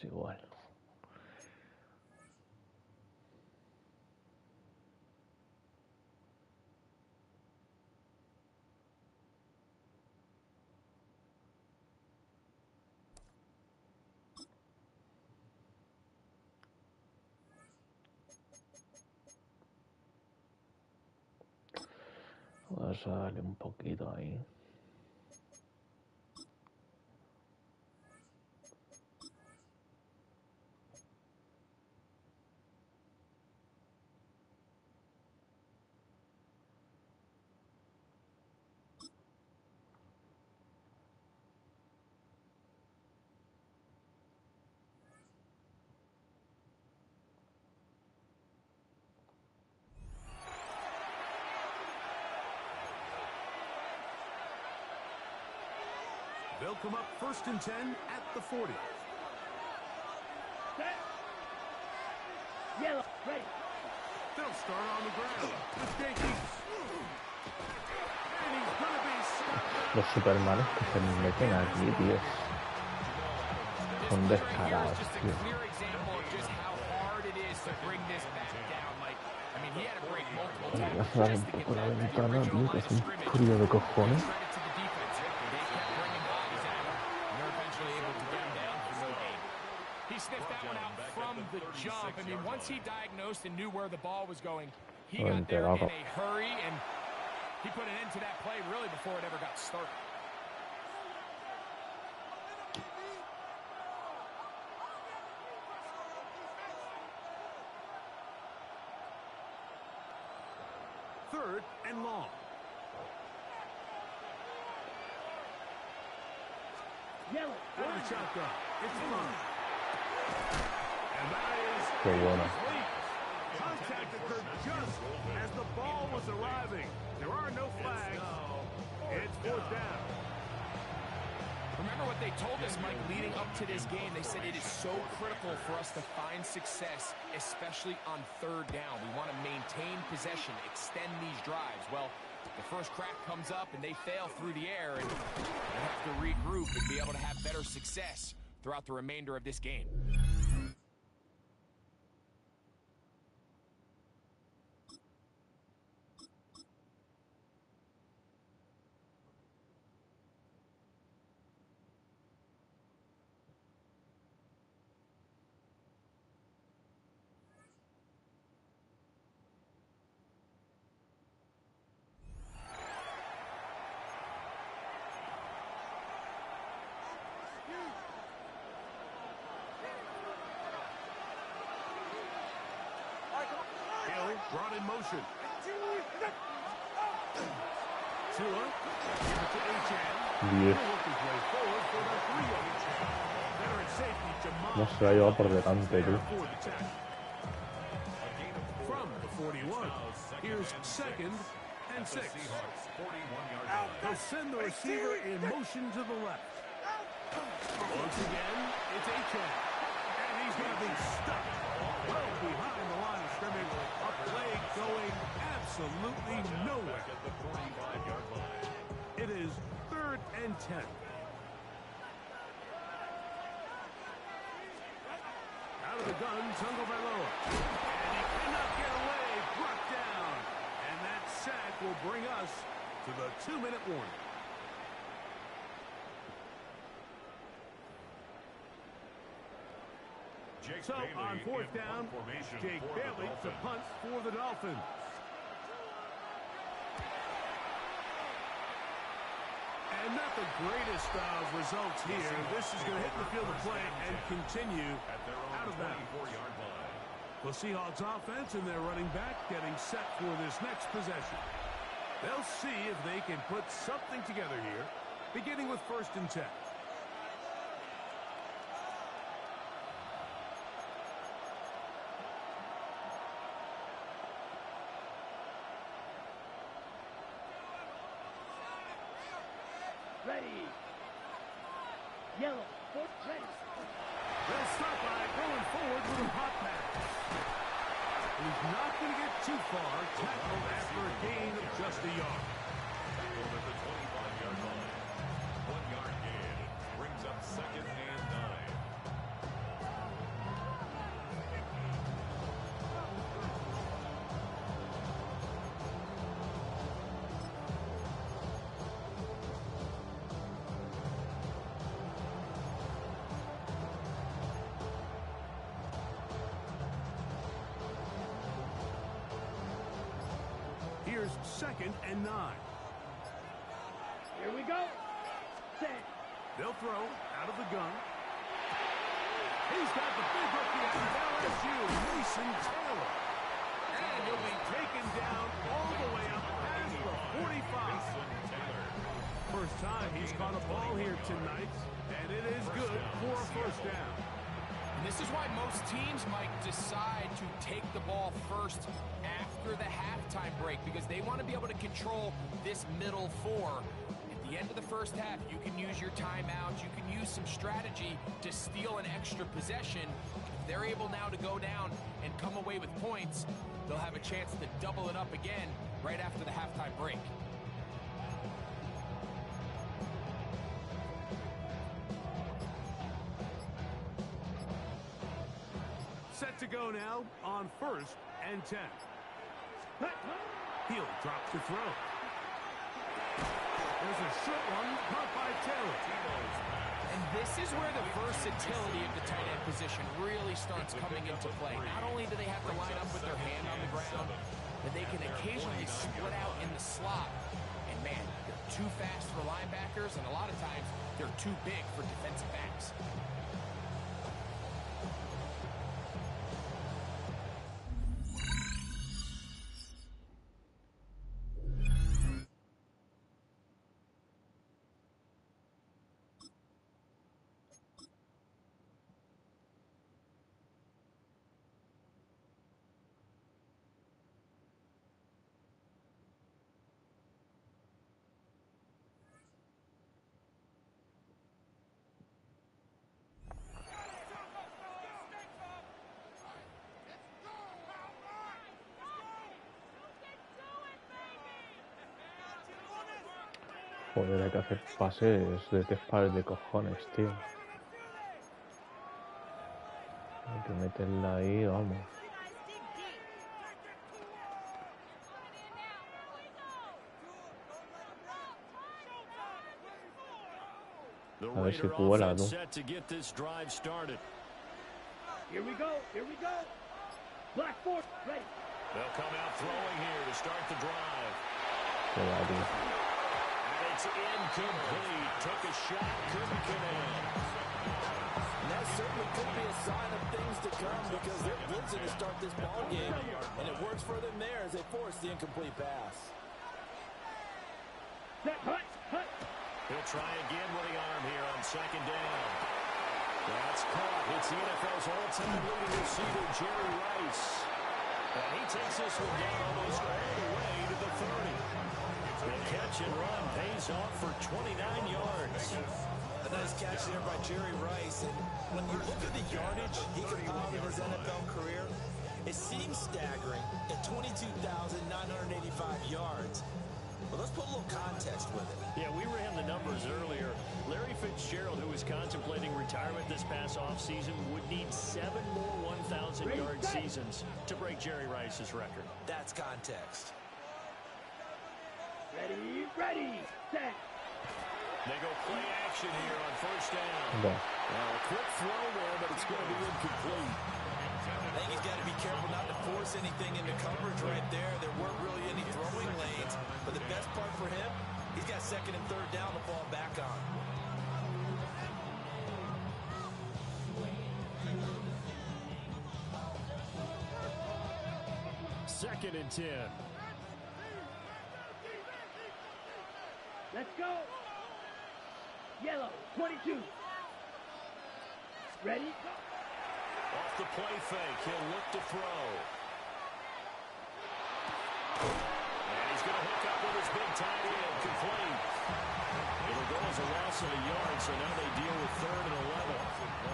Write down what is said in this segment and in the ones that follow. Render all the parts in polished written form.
igual. Vamos a darle un poquito ahí. They'll come up 1st and 10 at the 40. Set. Yellow, ready. They'll start on the ground. It's Yankees. And he's going to be stopped. Los supermanes que se meten aquí, tío. Son descarados, tío. Voy a cerrar un poco la ventana, tío, que es un frío de cojones. He sniffed that one out from the jump. I mean, once he diagnosed and knew where the ball was going, he got there in a hurry, and he put an end to that play really before it ever got started. Third and long. Yellow. Out of the shotgun. It's fine. And that is Qué bueno. contact occurred just as the ball was arriving. There are no flags. It's 4th down. Remember what they told us, Mike, leading up to this game. They said it is so critical for us to find success, especially on 3rd down. We want to maintain possession, extend these drives. Well, the first crack comes up and they fail through the air, and they have to regroup and be able to have better success throughout the remainder of this game. Brought in motion. Tua. Give it to Achan. Dios. No se ha llevado por delante, tú. From the 41. Here's 2nd and 6. They'll send the receiver in motion to the left. Once again, it's Achan. And he's going to be stuck well behind the line of scrimmage. A play going absolutely nowhere. It is 3rd and 10. Out of the gun, Tagovailoa. And he cannot get away. Brought down. And that sack will bring us to the 2-minute warning. So on 4th down, Jake Bailey to punt for the Dolphins. And not the greatest of results here. This is going to hit the field of play and continue out of bounds. The Seahawks offense and their running back getting set for this next possession. They'll see if they can put something together here, beginning with 1st and 10. Ready. Yellow. Ready. They'll start by going forward with a hot pass. He's not going to get too far. Tackled after a gain of just a yard. Tackled at the 25-yard line. 1 yard gain brings up 2nd and 9. Here's 2nd and 9. Here we go. Set. They'll throw out of the gun. He's got the big rookie out of LSU, Mason Taylor. And he'll be taken down all the way up past the 45. First time he's caught a ball here tonight, and it is good for a first down. And this is why most teams might decide to take the ball first after the halftime break, because they want to be able to control this middle four. At the end of the first half, you can use your timeouts, you can use some strategy to steal an extra possession. If they're able now to go down and come away with points, they'll have a chance to double it up again right after the halftime break. Set to go now on 1st and 10. He'll drop to throw. There's a short one caught by Taylor. And this is where the versatility of the tight end position really starts coming into play. Not only do they have to line up with their hand on the ground, but they can occasionally split out in the slot. And man, they're too fast for linebackers, and a lot of times they're too big for defensive backs. Joder, hay que hacer pases de 3 pares de cojones, tío. Hay que meterla ahí, vamos. A ver si cuela, tú. Here we go. Here we go. Black force ready. They'll come out throwing here to start the drive. Cuela, tío. It's incomplete. Took a shot, couldn't connect. And that certainly could be a sign of things to come, because they're blitzing to start this ball game, and it works for them there as they force the incomplete pass. Set, hut, hut. He'll try again with the arm here on 2nd down. That's caught. It's the NFL's all-time leading receiver, Jerry Rice. And he takes this one down almost all the way to the 30. The catch and run pays off for 29 yards. A nice catch there by Jerry Rice. And when you look at the yardage he compiled in his NFL career, it seems staggering at 22,985 yards. But let's put a little context with it. Yeah, we ran the numbers earlier. Larry Fitzgerald, who was contemplating retirement this past offseason, would need 7 more 1,000-yard seasons to break Jerry Rice's record. That's context. Ready, ready, set. They go play action here on 1st down. Yeah. Well, a quick throw there, but it's going to be incomplete. I think he's got to be careful not to force anything into coverage right there. There weren't really any throwing lanes, but the best part for him, he's got 2nd and 3rd down to fall back on. Second and 10. Let's go. Yellow, 22. Ready? Off the play fake, he'll look to throw. And he's going to hook up with his big tight end, complete. It'll go as a loss of a yard, so now they deal with 3rd and 11.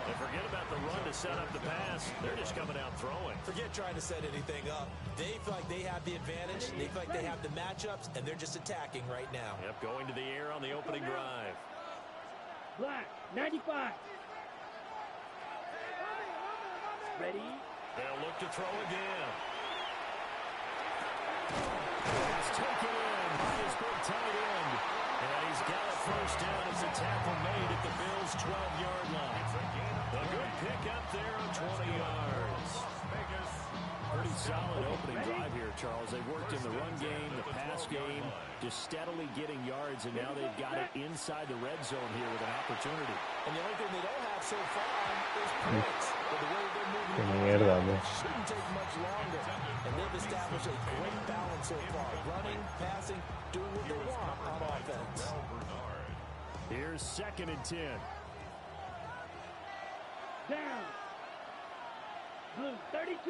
And forget about the run to set up the pass. They're just coming out throwing. Forget trying to set anything up. They feel like they have the advantage. They feel like they have the matchups, and they're just attacking right now. Yep, going to the air on the opening drive. Black, 95. Ready? They'll look to throw again. It's taken in by his big tight end. And he's got a 1st down as a tackle made at the Bills' 12-yard line. A good pick up there on 20 yards. 36 solid opening drive here, Charles. They've worked in the run game, the pass game, just steadily getting yards, and now they've got it inside the red zone here with an opportunity. And the only thing they don't have so far is points. But the way they're moving Qué the mierda, ball, bro. it shouldn't take much longer. And they've established a great balance so far. Running, passing, doing what they want on offense. Here's 2nd and 10. Down. Blue, 32.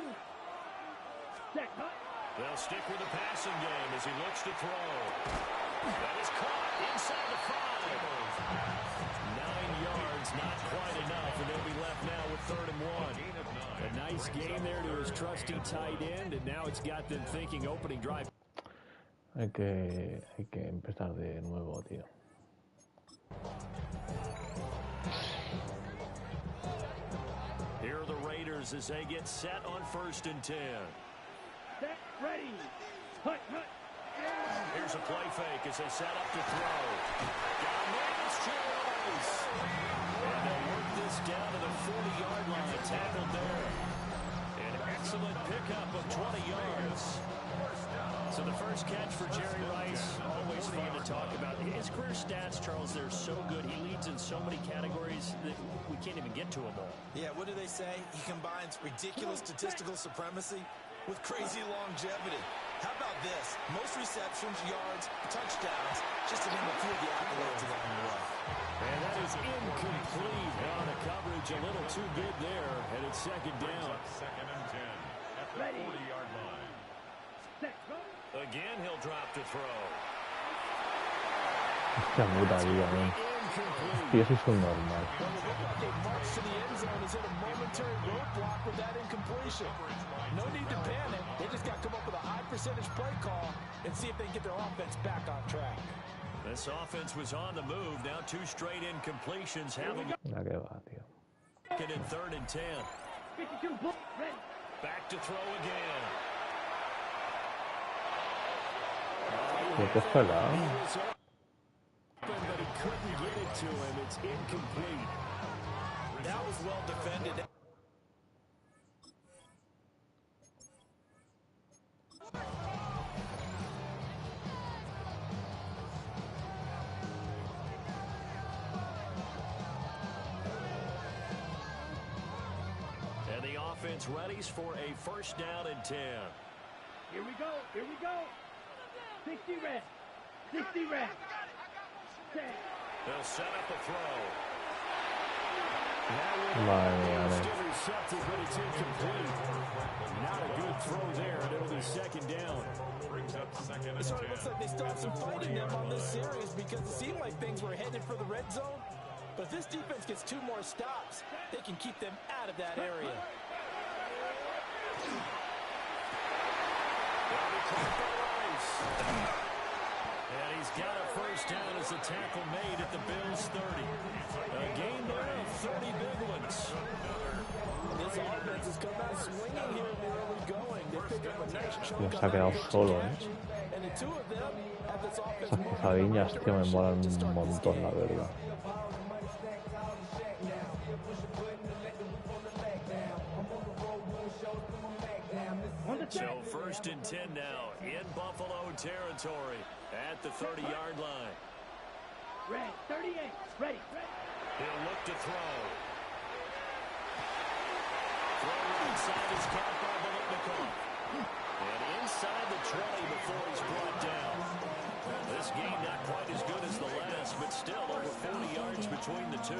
Set, cut. They'll stick with the passing game as he looks to throw. That is caught inside the 5. 9 yards, not quite enough, and they'll be left now with 3rd and 1. A nice game there to his trusty tight end, and now it's got them thinking opening drive. Hay que empezar de nuevo, tío. Here are the Raiders as they get set on 1st and 10. Set, ready. Hut, hut. Here's a play fake as they set up to throw. Got him, it's Jerry Rice. And they'll work this down to the 40-yard line, tackled there. An excellent pickup of 20 yards. So the first catch for Jerry Rice, always fun to talk about. His career stats, Charles, they're so good. He leads in so many categories that we can't even get to them all. Yeah, what do they say? He combines ridiculous statistical supremacy with crazy longevity. How about this? Most receptions, yards, touchdowns, just to name a few of the accolades along the way. And that is incomplete on the coverage. A little too good there, and it's 2nd down. 2nd and 10 at the 40-yard line. Set, go. Again, he'll drop to throw. Hostia puta, tío. Tío, eso es un normal. They march to the end zone is at a momentary roadblock with that incompletion. No need to panic. They just got to come up with a high percentage play call and see if they can get their offense back on track. This offense was on the move. Now 2 straight incompletions. Having La que va, tío. 2nd and 3rd and 10. 52, blue, ready. Back to throw again. ¿Qué fue la? But he couldn't get it to him. It's incomplete. That was well defended. And the offense readies for a 1st down and 10. Here we go, here we go. 60 red. 60 red. Set. They'll set up a throw. Madre mía, Still receptive, but it's incomplete. Not a good throw there, and it'll be 2nd down. Brings up 2nd and It 10. sort of looks like they still have some fight in them on this series because it seemed like things were headed for the red zone. But if this defense gets 2 more stops, they can keep them out of that area. And he's got a 1st down as the tackle made at the Bills' 30. A game there of 30 big ones. This offense has come out swinging here in the early going. They pick up a nice chunk Tío, se ha quedado solo, ¿eh? and the 2 of them have this offense Esas quesadillas, tío, me molan un montón, la verdad. So 1st and 10 now in Buffalo territory at the 30-yard line. Red, 38, ready. He'll look to throw. Throw inside his cap by Biletnikoff. And inside the 20 before he's brought down. This game not quite as good as the last, but still over 40 yards between the 2.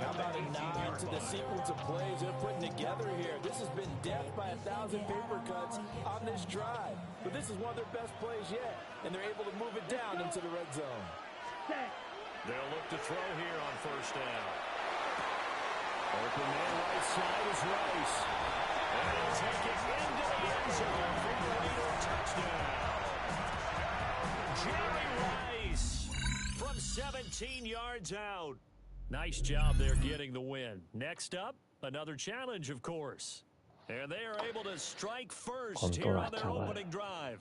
How about a nod to the sequence of plays they're putting together here? This has been death by 1,000 paper cuts on this drive. But this is one of their best plays yet, and they're able to move it down into the red zone. Set. They'll look to throw here on 1st down. Open man right side is Rice. And he'll take it into the end zone for the Raider touchdown. Jerry Rice from 17 yards out. Nice job there getting the win. Next up, another challenge, of course. And they are able to strike first here on their opening drive.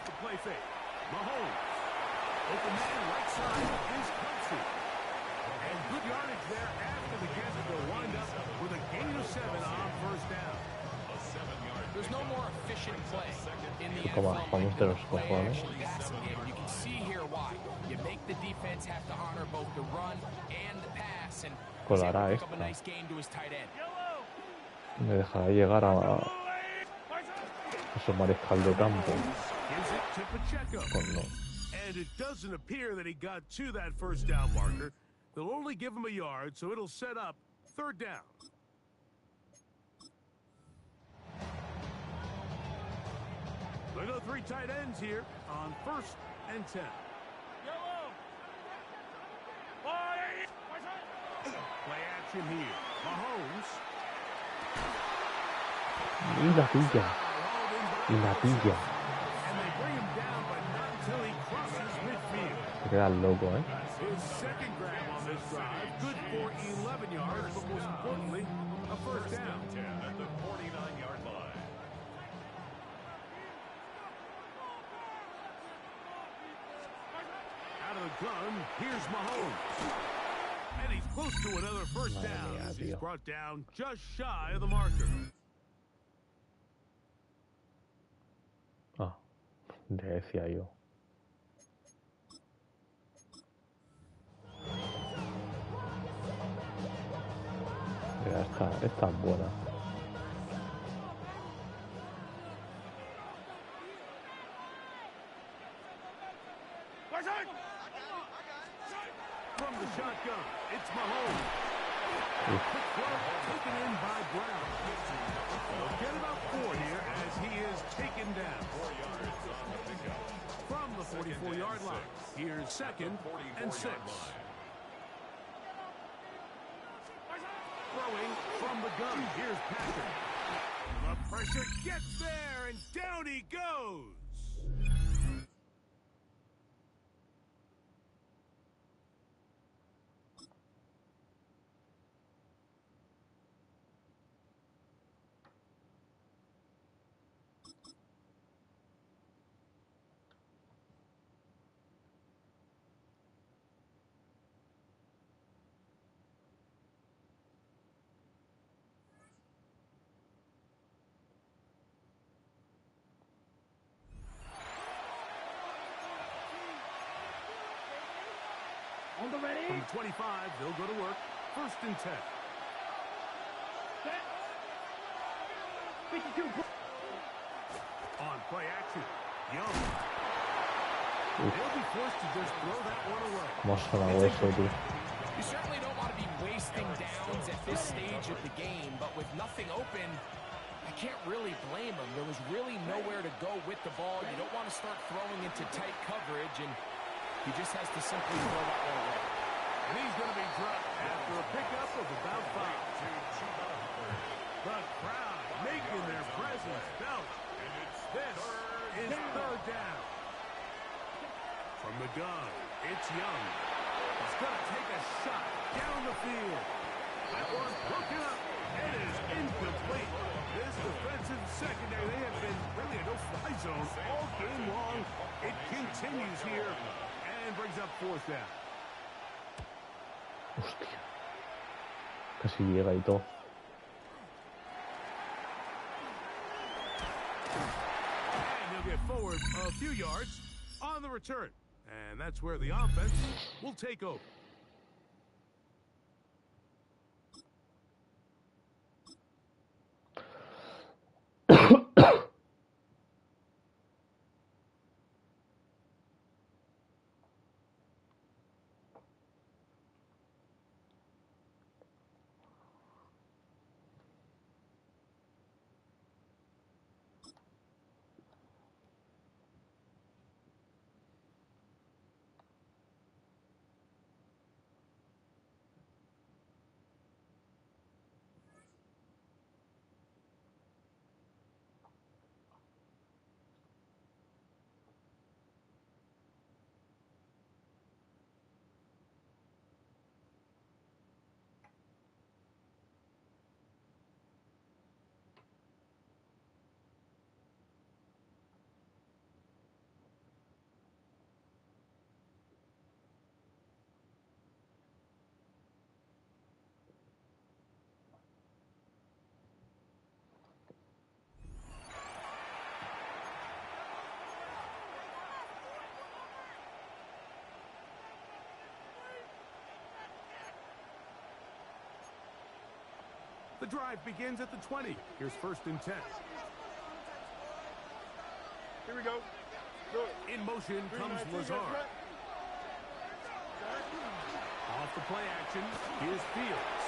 off the play fake. Mahomes. Open man right side is Kelsey. And good yardage there after the catch. They'll wind up with a gain of 7 on first down. There's no more efficient play in the Como NFL vamos de los cojones. action passing game. You can see here why. You make the defense have to honor both the run and the pass, and he's able to pick up a nice gain to his tight end. Me dejará llegar a su mariscal de campo. Gives it to Pacheco. Pues no. And it doesn't appear that he got to that first down marker. They'll only give him a yard, so it'll set up third down. They go 3 tight ends here on 1st and 10. Play action here. Mahomes. Y la pilla. Y la pilla. And they bring him down, but not until he crosses midfield. Se queda loco, ¿eh? His second grab on this drive, good for 11 yards, but most importantly, a first down. 10 at the 49-yard line. Out of the gun, here's Mahomes. And he's close to another first down. He's brought down just shy of the marker. Ah, decía yo. Mira, esta es buena. From the shotgun, it's Mahomes. Quick throw taken in by Brown. They'll get about 4 here as he is taken down. From the 44-yard line, here's 2nd and 6. Throwing from the gun, here's Patrick. The pressure gets there, and down he goes. On the ready. From the 25, they'll go to work. 1st and 10. Set. 52. On play action, Young. They'll be forced to just throw that one away. ¿Cómo suena eso, tío? You certainly don't want to be wasting downs at this stage of the game, but with nothing open, I can't really blame him. There was really nowhere to go with the ball. You don't want to start throwing into tight coverage, and he just has to simply throw that one away. And he's going to be dropped after a pickup of about 5. The crowd making their presence felt. This is third down. From the gun, it's Young. He's going to take a shot down the field. That one broken up. It is incomplete. This defensive secondary, they have been really a no-fly zone all game long. It continues here and brings up 4th down. Hostia. Casi llega y todo. And he'll get forward a few yards on the return. And that's where the offense will take over. The drive begins at the 20. Here's 1st and 10. Here we go. In motion comes Lazard. Off the play action, here's Fields.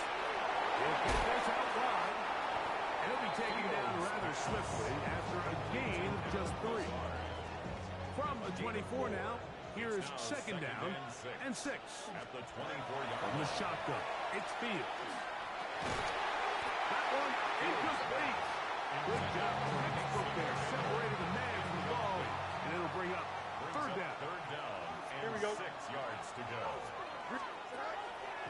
He'll get this out wide. And he'll be taken down rather swiftly after a gain of just 3. From the 24 now, here's 2nd down and 6. At the 24-yard From the shotgun, it's Fields. That one incomplete. Good job. Textbook there. Separated the man from the ball. And it'll bring up 3rd down. 3rd down. And Here we go. 6 yards to go.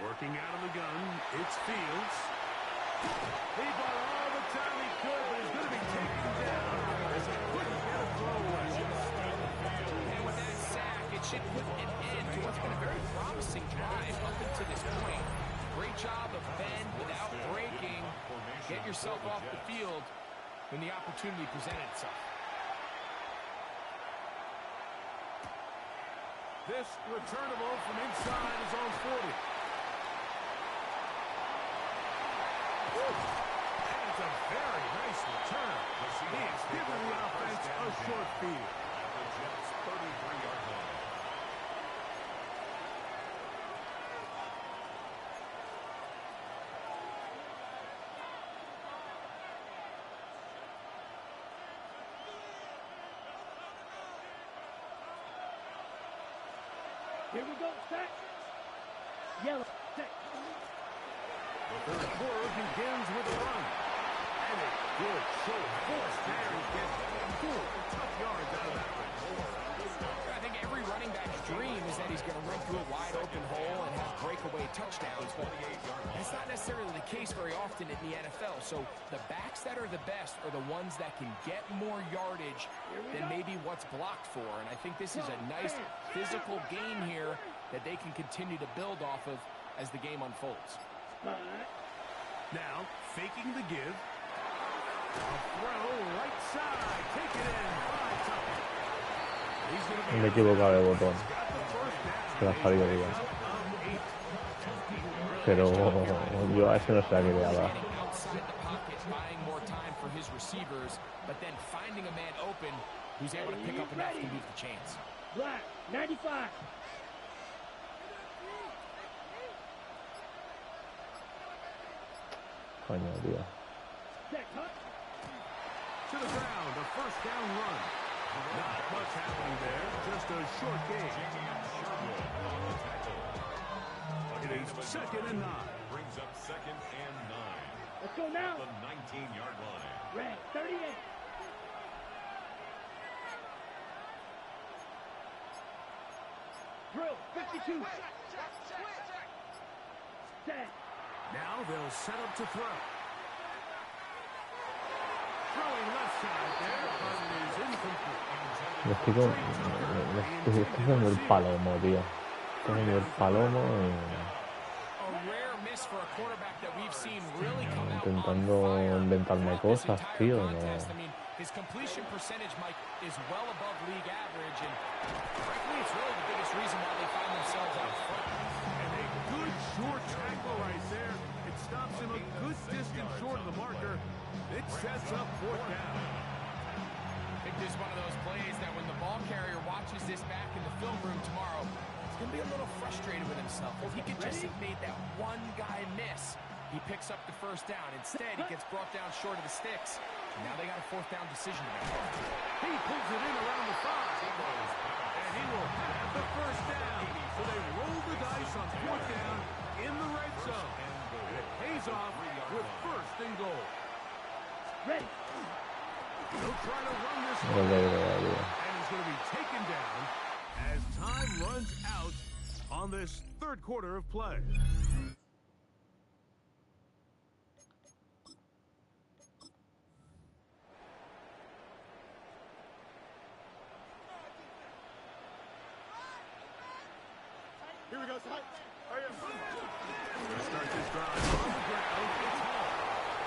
Working out of the gun, it's Fields. He got all the time he could, but he's going to be taken down as he couldn't get a throw away. And with that sack, it should put an end to what's been a very promising drive up until this point. Great job of bend without breaking. Get yourself off the field when the opportunity presented itself. This returnable from inside his own 40. That's a very nice return. He has given the offense a short field. At the Jets' 33-yard line. Here we go, set. Yellow, set. The 3rd quarter begins with a run. And a good short force there. He gets 4 tough yards out of that one. I think every running back's dream is that he's going to run through a wide open hole and have breakaway touchdowns, but that's not necessarily the case very often in the NFL. So the backs that are the best are the ones that can get more yardage than maybe what's blocked for. And I think this is a nice physical game here that they can continue to build off of as the game unfolds. Now, faking the give. A throw right side. Take it in. 5 times. He's going to be Me he equivocado de botón. got the 1st down. Se la ha salido bien. Out of 8. Pero yo a ese no sé a qué le daba. Standing outside the pocket, buying more time for his receivers, but then finding a man open who's able to pick up enough to move the chains. Black, 95. Coño, tío. Set, cut. To the ground, a 1st down run. Not much happening there, just a short gain. It is 2nd and 9. Brings up 2nd and 9. Let's go now. The 19-yard line. Red, 38. Drill, 52. Set. Now they'll set up to throw. Throwing left side there, but it is incomplete. Le estoy dando el palomo, tío. Estoy dando el palomo A rare miss for a quarterback that we've seen really come out on intentando fire inventarme throughout this cosas, entire tío. contest. No. I mean, his completion percentage, Mike, is well above league average, and frankly, it's really the biggest reason why they find themselves out front. And a good short tackle right there. It stops him a good distance short of the marker. It sets up 4th down. I think this is one of those plays that when the ball carrier watches this back in the film room tomorrow, he's going to be a little frustrated with himself. If he could just have made that one guy miss, he picks up the 1st down. Instead, he gets brought down short of the sticks. And now they got a 4th down decision to make. He pulls it in around the 5. And he will have the 1st down. So they roll the dice on 4th down in the red zone. And it pays off with 1st and goal. Ready. He'll try to run this No one. le creo, tío. And he's going to be taken down as time runs out on this 3rd quarter of play. Here we go, set. Hurry up. To start this drive on the ground, it's Hall.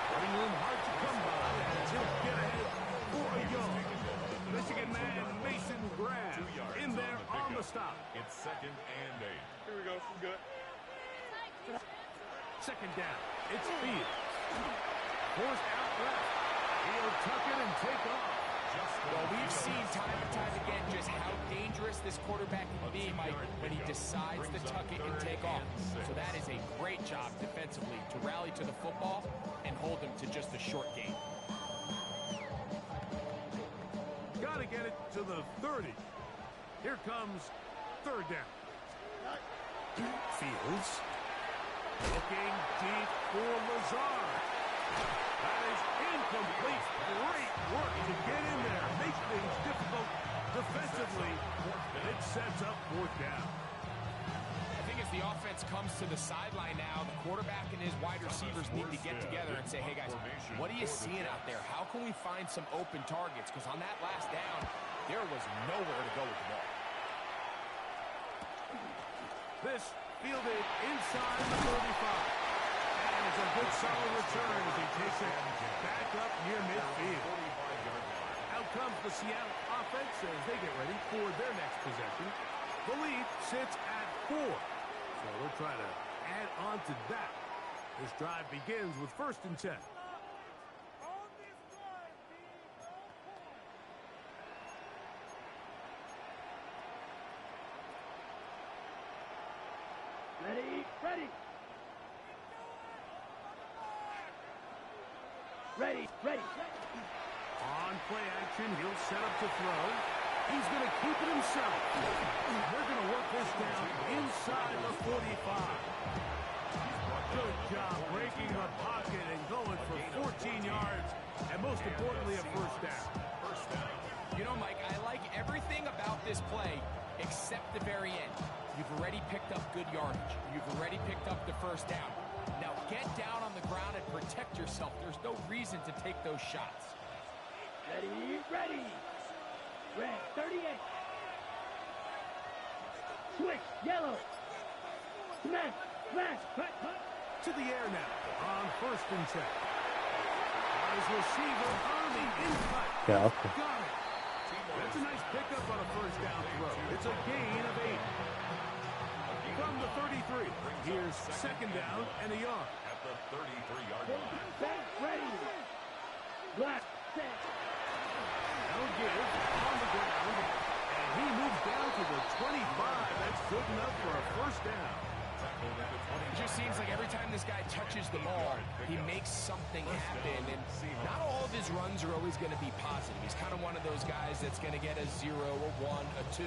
Running room hard to come by as he'll get ahead for a yard. Michigan man Mason Graham in there on the stop. It's 2nd and 8. Here we go. Good. 2nd down. It's Fields. Forced out left. He'll tuck it and take off. Well, we've seen time and time again just how dangerous this quarterback can be, Mike, when he decides to tuck it and take off. So that is a great job defensively to rally to the football and hold him to just a short gain. Got to get it to the 30. Here comes third down. Fields. Looking deep for Lazard. That is incomplete. Great work to get in there. Makes things difficult defensively. It sets up fourth down. I think as the offense comes to the sideline now, the quarterback and his wide receivers need to get together and say, hey, guys, what are you seeing out there? How can we find some open targets? Because on that last down, there was nowhere to go with the ball. This fielded inside the 35. And it's a good solid return as he takes it back up near midfield. Out comes the Seattle offense as they get ready for their next possession. The lead sits at 4. So they'll try to add on to that. This drive begins with 1st and 10. Ready, ready. Ready, ready. On play action, he'll set up to throw. He's going to keep it himself. They're going to work this down inside the 45. Good job breaking the pocket and going for 14 yards, and most importantly, a first down. You know, Mike, I like everything about this play except the very end. You've already picked up good yardage. You've already picked up the first down. Now get down on the ground and protect yourself. There's no reason to take those shots. Ready, ready. Red, 38. Switch, yellow. Smash, smash, cut, cut. To the air now on 1st and 10. On his receiver, early in cut. Yeah, okay. Got it. That's a nice pickup on a first down throw. It's a gain of 8. From the 33, here's 2nd down and a yard. At the 33-yard line. Back, ready. Black, set. Now give on the ground, and he moves down to the 25. That's good enough for a first down. It just seems like every time this guy touches the ball, he makes something happen. And not all of his runs are always going to be positive. He's kind of one of those guys that's going to get a 0, a 1, a 2.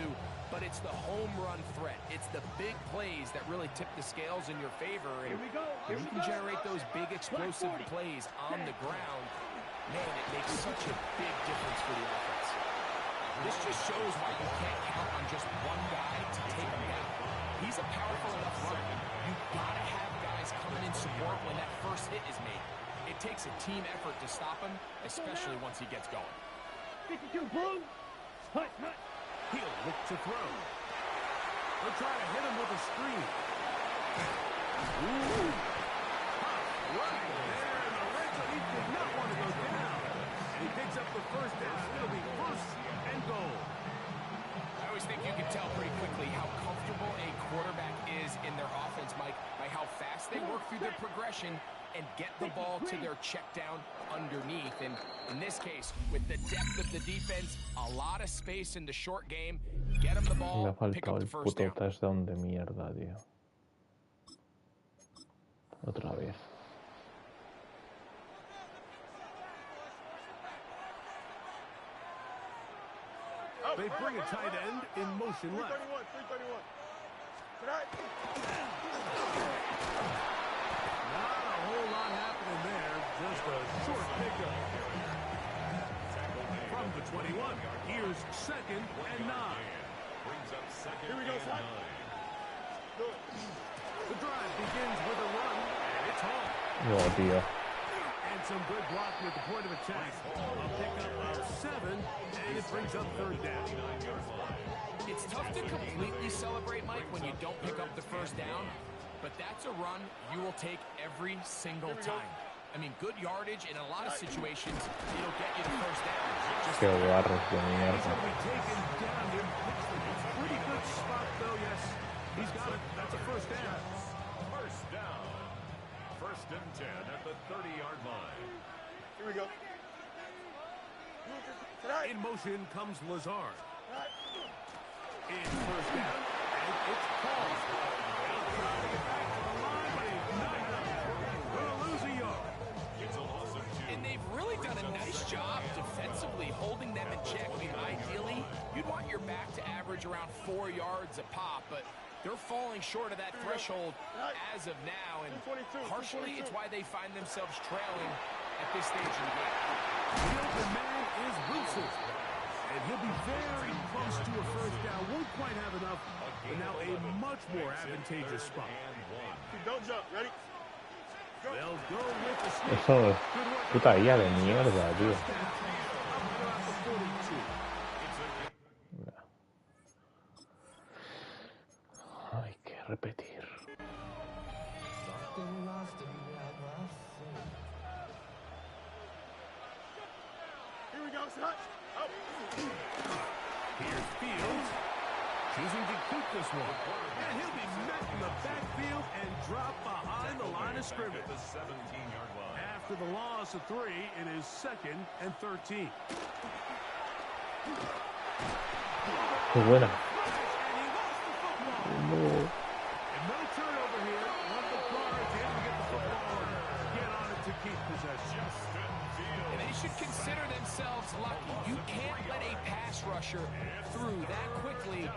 But it's the home run threat. It's the big plays that really tip the scales in your favor. And Here we go. when you can generate those big explosive plays on the ground, man, it makes such a big difference for the offense. This just shows why you can't count on just one guy to take him down. He's a powerful enough runner. You've got to have guys coming in support when that first hit is made. It takes a team effort to stop him, especially once he gets going. 52, blue. Hut, hut. He'll look to throw. They'll try to hit him with a screen. Ooh. Right there in the red zone. He did not want to go down. And he picks up the first down. It'll be 1st and goal. I always think you can tell pretty quickly how comfortable a quarterback is in their offense, Mike, by how fast they work through their progression and get the ball to their check down underneath. And in this case, with the depth of the defense, a lot of space in the short game, get them the Le ha ball, pick faltado up el the first puto down. touchdown de mierda, tío. Otra vez. They bring a tight end in motion left. 331. Not a whole lot happening there. Just a short pickup. From the 21, here's 2nd and 9. Here we go, son. Do it. The drive begins with a run, and it's home. No, tío. And some good blocking at the point of attack. A pickup of 7, and it brings up 3rd down. It's tough to completely celebrate, Mike, when you don't pick up the first down, but that's a run you will take every single time. I mean, good yardage in a lot of situations, it'll get you the first down. Qué guarros de He's mierda. going to be taken down here. It's a pretty good spot, though, yes. He's got it. That's a first down. First down. First and 10 at the 30-yard line. Here we go. In motion comes Lazard. In first down, and it's Paul. He'll try to get back to the line, but he's not going to lose a yard. It's a loss of 2. And they've really done a nice job defensively holding them in check. I mean, ideally, you'd want your back to average around 4 yards a pop, but they're falling short of that threshold as of now, and partially it's why they find themselves trailing at this stage in the game. The open man is Wilson, and he'll be very close to a first down. Won't quite have enough, but now a much more advantageous spot. Don't jump. Ready? They'll go with the snake. Eso es puta guía de mierda, tío. Hay que repetir. Here we go, Hutch. Oh. Here's Fields, choosing to keep this one. And he'll be met in the backfield and drop behind the line of scrimmage. The 17-yard line. After the loss of 3, it is 2nd and 13. Qué buena. No. And no turnover here. Want the Cards able to get the football and get on it to keep possession. And they should consider themselves lucky. You can't let a pass rusher through that quickly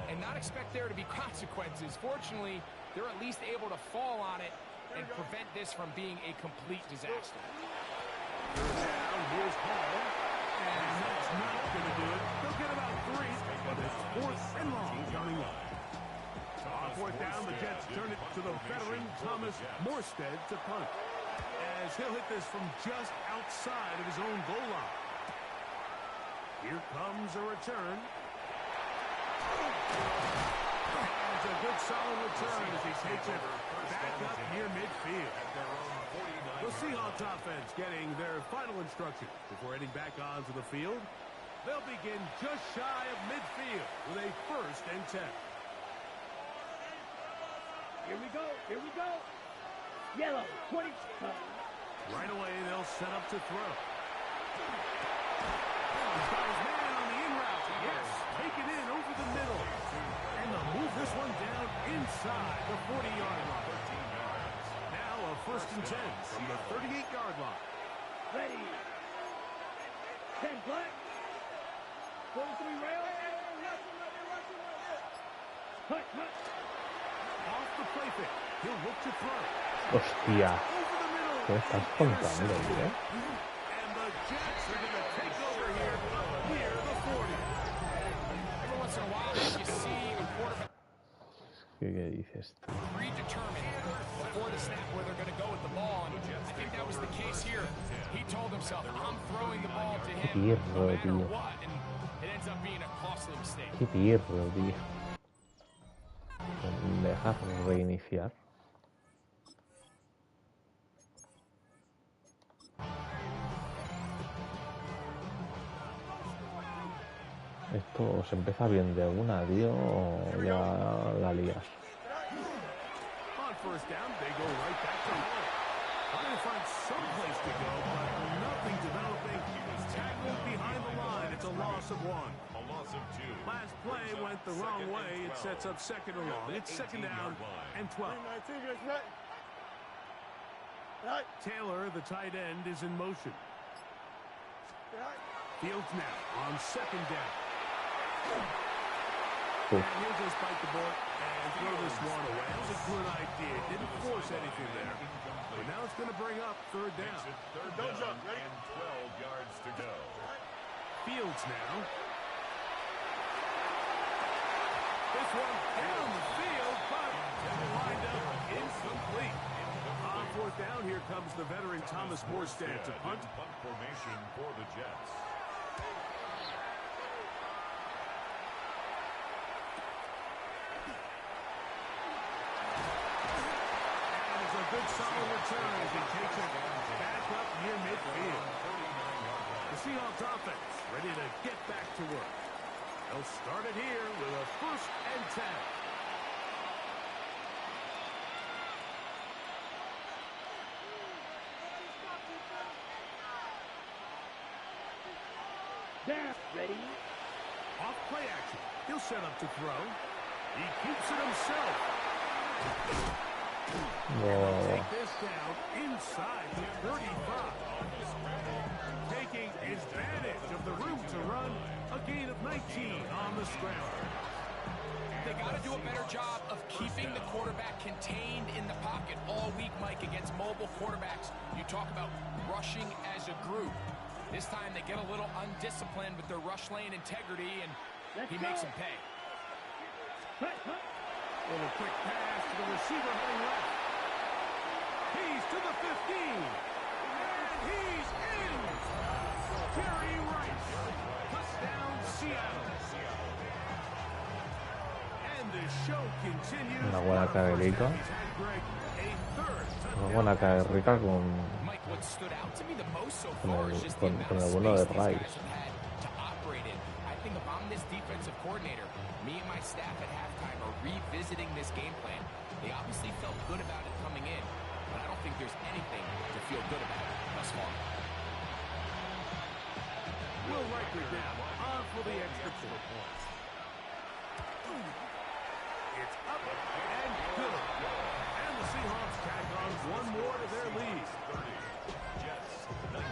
and not expect there to be consequences. Fortunately, they're at least able to fall on it and prevent this from being a complete disaster. Down, here's Hall. And that's not going to do it. They'll get about 3, but it's 4th and long coming up. On 4th down, the Jets turn it to the veteran Thomas Morstead to punt, as he'll hit this from just outside of his own goal line. Here comes a return. It's a good solid return as he takes it back up near midfield. The Seahawks offense getting their final instructions before heading back onto the field. They'll begin just shy of midfield with a 1st and 10. Here we go. Here we go. Yellow. 20. Right away, they'll set up to throw. He's got his man on the in route. Yes, take it in over the middle. And they'll move this one down inside the 40-yard line. 13 yards. Now a 1st and 10 from the 38-yard line. Ready. 10 black. 43 rail. Hut, hut. Off the play fake. He'll look to throw. Hostia. Over the middle. ¿Qué estás contando, tío? And the Jets are going to take over here near the 40. Every once in a while, you see a quarterback ¿Qué dices tú? predetermined before the snap where they're going to go with the ball, and I think that was the case here. He told himself, I'm throwing the ball to him no matter what, and it ends up being a costly mistake. Qué tierno, tío. Dejar reiniciar. Esto se empieza bien de una, tío, o ya la lías. On 1st down, they go right back to home. Trying to find some place to go, but nothing developing. Tackled behind the line. It's a loss of 1. A loss of 2. Last play went the wrong way. It sets up 2nd and long. It's 2nd down and 12. Taylor, the tight end, is in motion. Fields now on 2nd down. And he'll just bite the bullet and throw this one away. That was a good idea. Didn't force anything there. But now it's going to bring up 3rd down. Don't jump. Ready? And 12 yards to go. Fields now. This one down the field, but lined up incomplete. On 4th down, here comes the veteran Thomas Morstead to punt. Punt formation for the Jets. Good solid return as he takes it back up near midfield. The Seahawks offense ready to get back to work. They'll start it here with a 1st and 10. Down. Ready? Off play action. He'll set up to throw. He keeps it himself. Whoa. Take this down inside the 35. Taking advantage of the room to run. A gain of 19 on the scramble. They got to do a better job of keeping the quarterback contained in the pocket all week, Mike, against mobile quarterbacks. You talk about rushing as a group. This time they get a little undisciplined with their rush lane integrity, and he makes them pay. Little quick pass to the receiver heading left. He's to the 15. And he's in. Jerry Rice. Touchdown, Seattle. And the show continues. Una buena carrerita. Una buena carrerita con el bueno de Rice. I think if I'm this defensive coordinator, me and my staff at halftime are revisiting this game plan. They obviously felt good about it coming in, but I don't think there's anything to feel good about thus far. Will Riker down on for the extra point. It's up and good. And the Seahawks tack on one more to their lead. 30, Jets 19.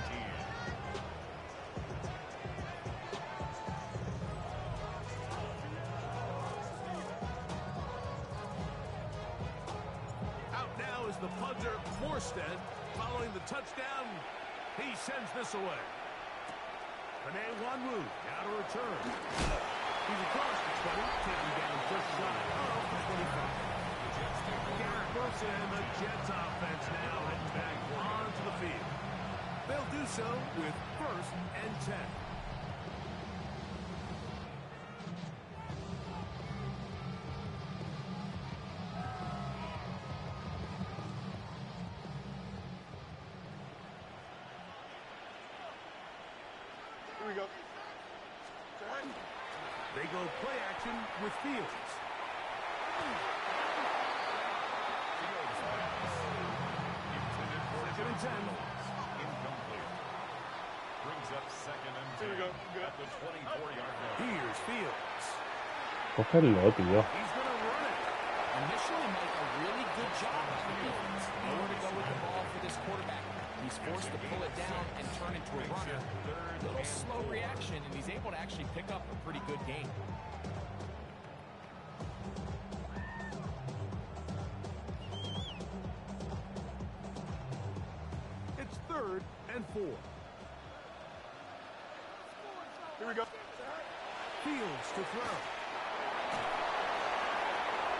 Out now is the punter, Morstead. Following the touchdown, he sends this away. Panay Wanwu now to return. He's across the 20, taken down just shy of the 25. Garrett Wilson and the Jets offense now heading back onto the field. They'll do so with 1st and 10. Here we go. They go play action with Fields. Second and 10. Incomplete. Brings up 2nd and 10. Here we go. At the 24-yard line. Here's Fields. Cógelo, tío. He's going to run it. Initially, Mike, a really good job by the defense. Nowhere to go with the ball for this quarterback. He's forced to pull it down and turn into a runner. A little slow reaction, and he's able to actually pick up a pretty good gain. It's 3rd and 4. Here we go. Fields to throw.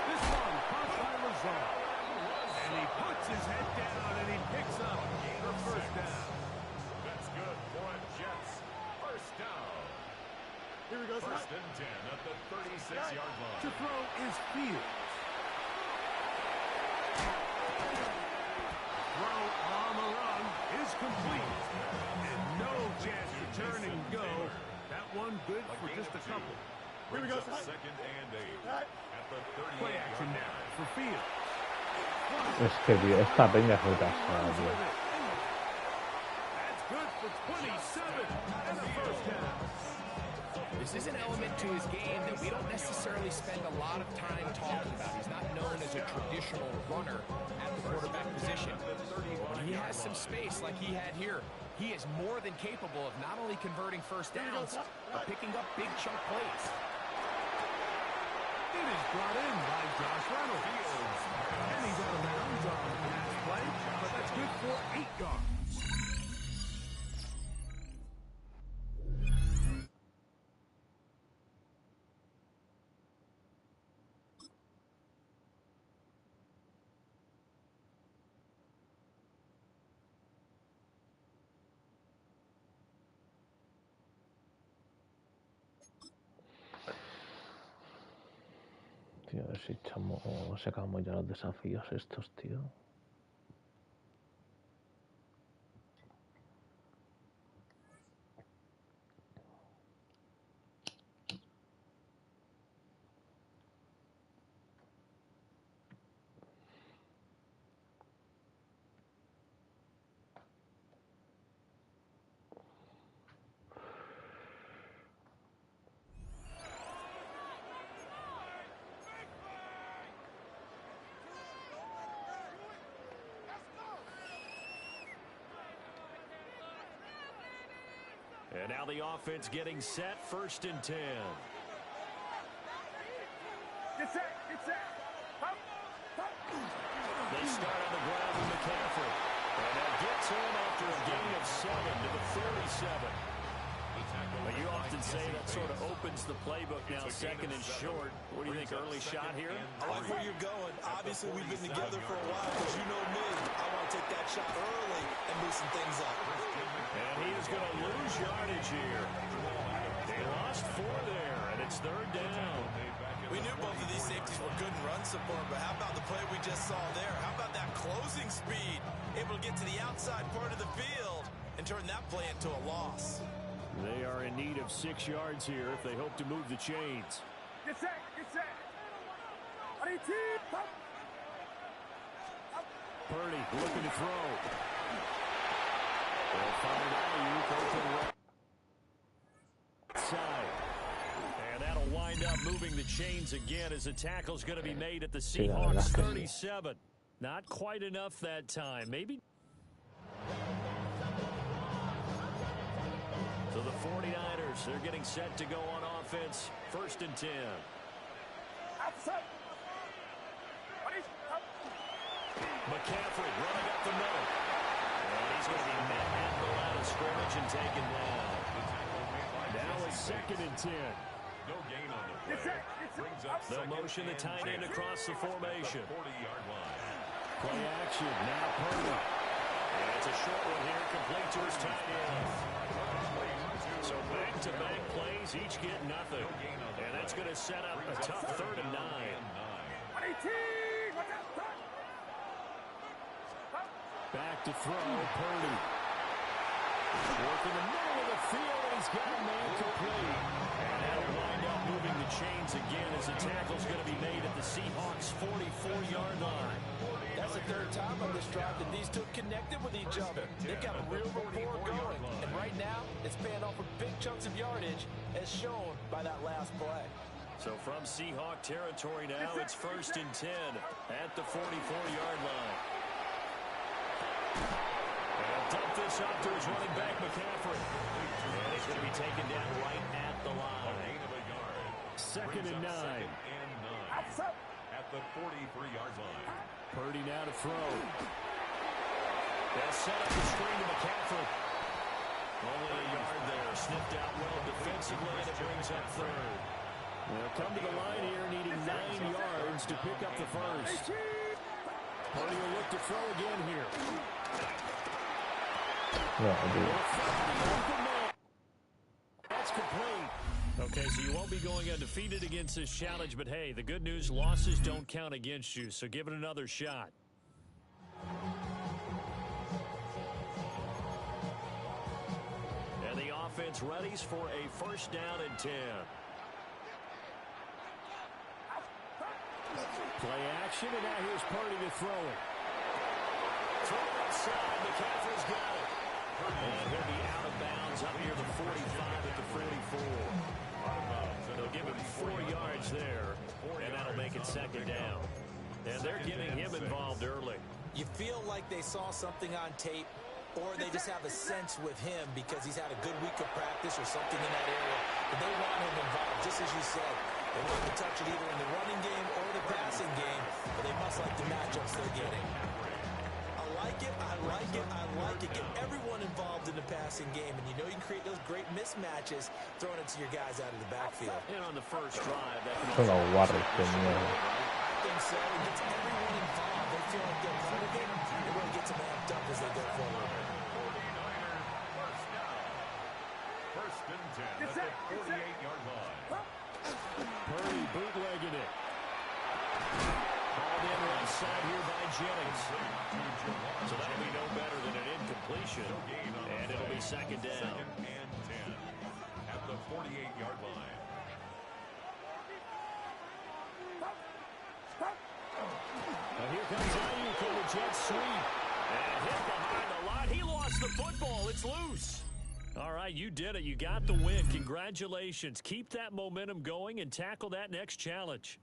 This one caught by Lazard. And he puts his head down and he picks up the 1st down. That's good for a Jets. 1st down. Here we go. 1st and 10 at the 36-yard line. To throw is Fields. Throw on the run is complete. And no chance to turn and go. That one good for just a couple. Here we go. 2nd and 8 at the 38-yard line. Play action now for Fields. Es que, tío, esta peña es retrasada, tío. That's good for 27 and a 1st down. This is an element to his game that we don't necessarily spend a lot of time talking about. He's not known as a traditional runner at the quarterback position. When he has some space like he had here, he is more than capable of not only converting 1st downs, but picking up big chunk plays. It is brought in by Josh Reynolds. And he's out of bounds on the pass play, but that's good for 8 yards. Tío, a ver si sacamos ya los desafíos estos, tío. And now the offense getting set, 1st and 10. Get set, get set. Hop, hop. They start on the ground with McCaffrey. And that gets him after a gain of 7 to the 37. But you often say that sort of opens the playbook now, 2nd and short. What do you think, early shot here? I like where you're going. Obviously, we've been together for a while, because you know me. I want to take that shot early and loosen things up. And he is going to lose yardage here. They lost 4 there, and it's 3rd down. We knew both of these safeties were good in run support, but how about the play we just saw there? How about that closing speed? Able to get to the outside part of the field and turn that play into a loss. They are in need of 6 yards here if they hope to move the chains. Get set, get set. Purdy looking to throw. They'll find Ayuk open right side. And that'll wind up moving the chains again as the tackle's going to be made at the Seahawks 37. Not quite enough that time. Maybe. So the 49ers, they're getting set to go on offense. 1st and 10. McCaffrey running up the middle. And he's going to be met at the line of scrimmage and taken down. Now it's 2nd and 10. No gain on the play. Brings up They'll motion the tight end across the formation. 40-yard line. Play action. Now Purdy. And it's a short one here, complete to his tight end. So back-to-back plays, each get nothing. And that's going to set up a tough 3rd and 9. Back to throw, Purdy. Work in the middle of the field, and he's got a man complete. And that'll wind up moving the chains again as the tackle's going to be made at the Seahawks' 44-yard line. That's the 3rd time on this drive that these two connected with each other. They've got a real rapport going. And right now, it's paying off with big chunks of yardage, as shown by that last play. So from Seahawk territory now, it's 1st and 10 at the 44-yard line. And dump this up to his running back, McCaffrey. And he's going to be taken down right at the line. 2nd and 9. At the 43-yard line. Purdy now to throw. They'll set up the screen to McCaffrey. Only a yard there. Sniffed out well defensively, and it brings up 3rd. They'll come to the line here needing 9 yards to pick up the first. Purdy will look to throw again here. That's complete. Okay, so you won't be going undefeated against this challenge, but hey, the good news, losses don't count against you, so give it another shot. And the offense readies for a 1st down and 10. Play action, and now here's Purdy to throw it. Throw outside, McCaffrey's got it. And he'll be out of bounds up near the 45 at the 44. They'll give him 4 yards there, and that'll make it 2nd down. And they're getting him involved early. You feel like they saw something on tape, or they just have a sense with him because he's had a good week of practice or something in that area. But they want him involved, just as you said. They want to touch it either in the running game or the passing game, but they must like the matchups they're getting. I like it, I like it, I like it. Get everyone involved in the passing game, and you know you can create those great mismatches throwing it to your guys out of the backfield. And on the first drive, that can Solo guardi, I think so. It gets everyone involved. They feel like they're part of it. It really gets them amped up as they go forward. 1st and 10 at the 48-yard line. Purdy bootlegging it. Called in right side here by Jennings. So that'll be no better than an incompletion. And it'll be 2nd down. 2nd and 10 at the 48-yard line. Now here comes Ayuk on the jet sweep. And hit behind the line. He lost the football. It's loose. All right, you did it. You got the win. Congratulations. Keep that momentum going and tackle that next challenge.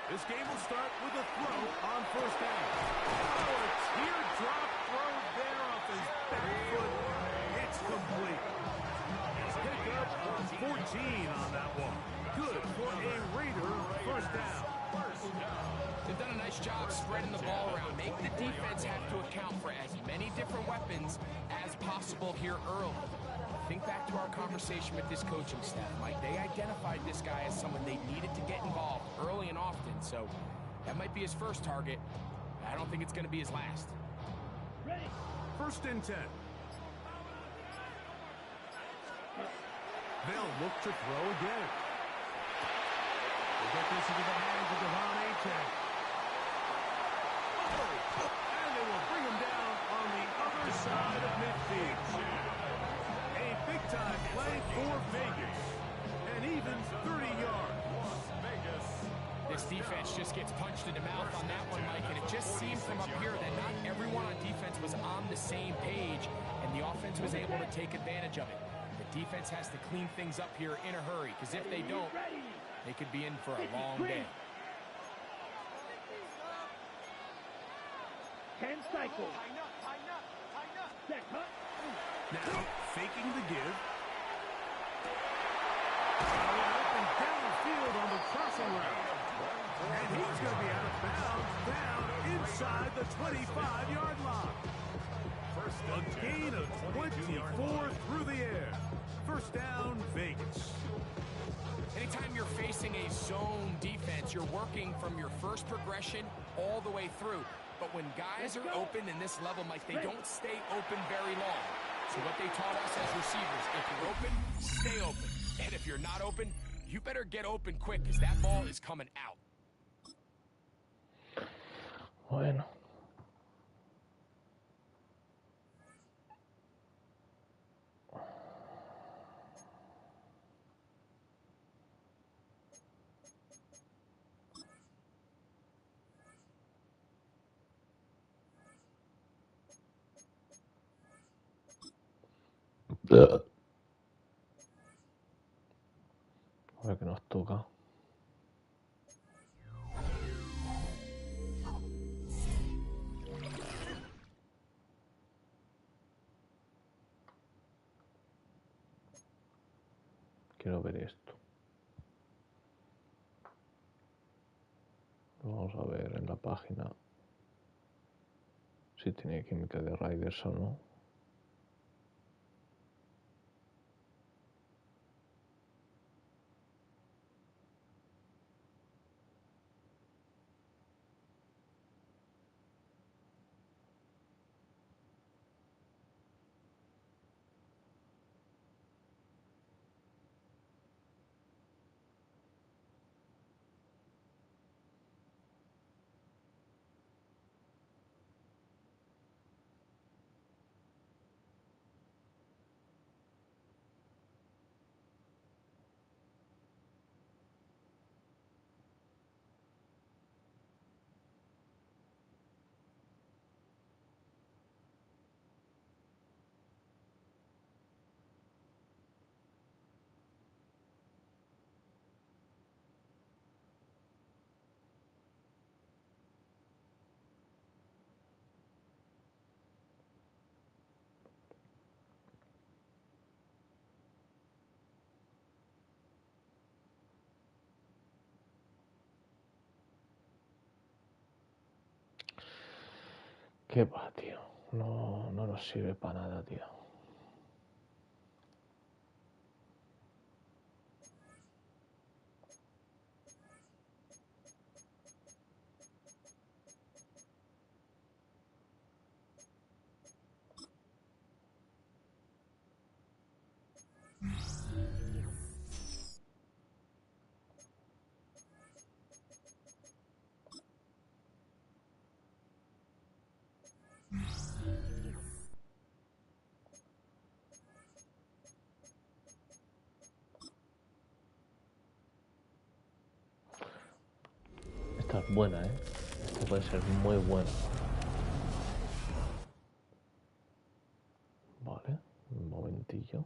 This game will start with a throw on first down. Oh, a teardrop throw there off his back foot. It's complete. Pickup of 14 on that one. Good for a Raider first down. They've done a nice job spreading the ball around. Make the defense have to account for as many different weapons as possible here early. Think back to our conversation with this coaching staff, Mike. They identified this guy as someone they needed to get involved early and often, so that might be his first target. I don't think it's going to be his last. Ready. First and 10. They'll look to throw again. They get this into the hands of Devon Achane. And they will bring him down on the other side of midfield. A big-time play for Vegas. And even 30 yards. Vegas. This defense just gets punched in the mouth on that one, Mike, and it just seemed from up here that not everyone on defense was on the same page, and the offense was able to take advantage of it. The defense has to clean things up here in a hurry, because if they don't, they could be in for a long day. 10 cycles. Set cut. Now, faking the give. Open downfield on the crossing route. And he's going to be out of bounds down inside the 25-yard line. A gain of 24 through the air. First down, Vegas. Anytime you're facing a zone defense, you're working from your first progression all the way through. But when guys are open in this level, Mike, they don't stay open very long. So what they taught us as receivers, if you're open, stay open. And if you're not open, you better get open quick, because that ball is coming out. Bueno. A ver qué nos toca. Quiero ver esto. Vamos a ver en la página si tiene química de Raiders o no. ¿Qué va, tío? No nos sirve para nada, tío. Esta es buena, ¿eh? Esta puede ser muy buena. Vale, un momentillo.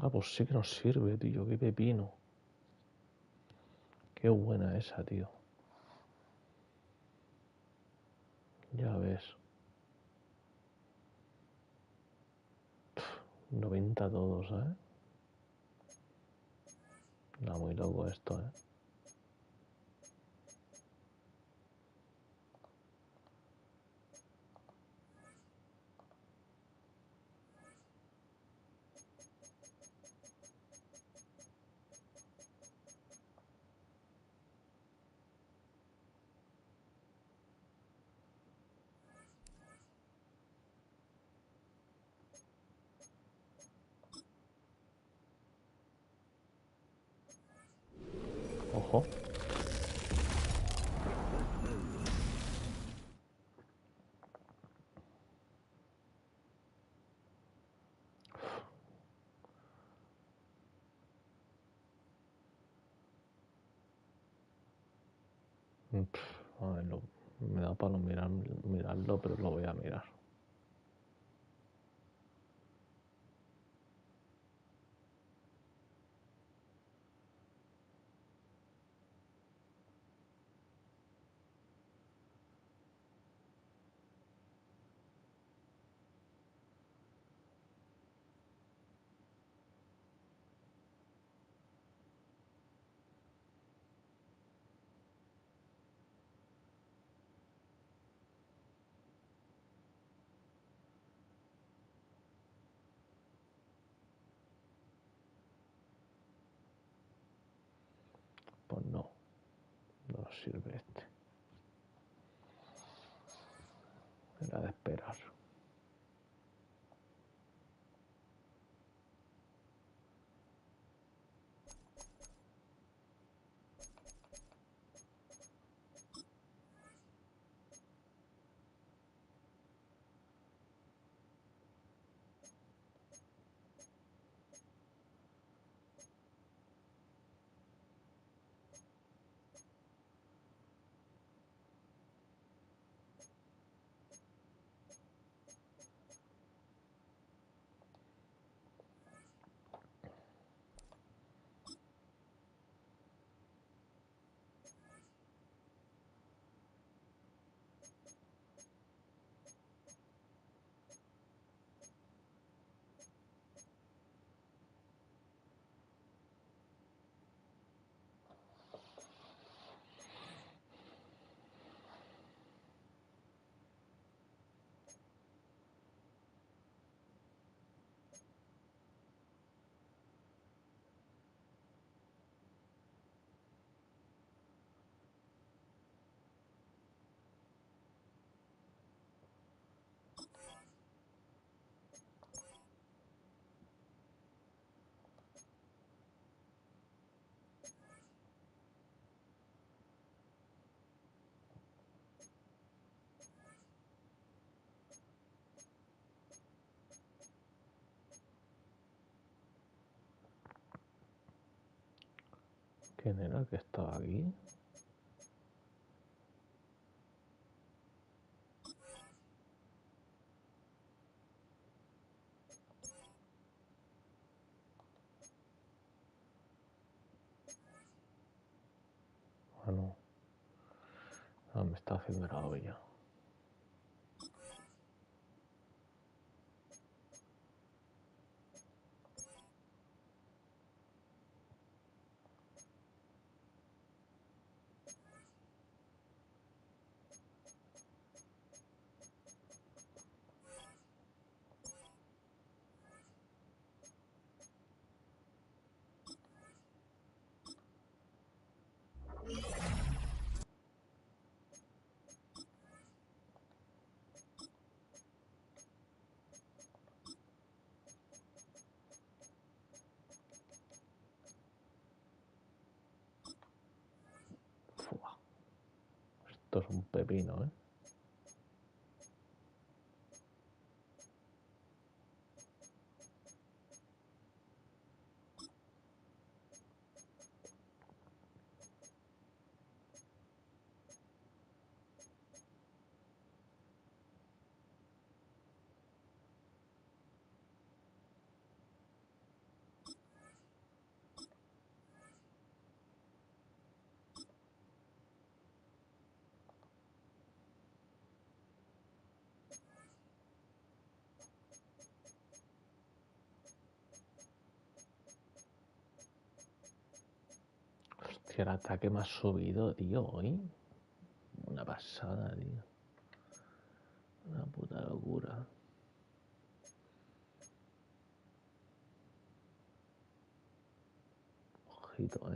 Ah, pues sí que nos sirve, tío. Qué pepino. Qué buena esa, tío. Ya ves. 90 todos, ¿eh? No, muy loco esto, ¿eh? Ojo. A ver, me da para no mirarlo, pero lo voy a mirar. Pues no nos sirve este. Era de esperar. ¿Quién era el que estaba aquí? Ah, no. Ah, me está haciendo la olla. Fua. Esto es un pepino, ¿eh? si el ataque me ha subido, tío, hoy. Una pasada, tío. Una puta locura. Ojito,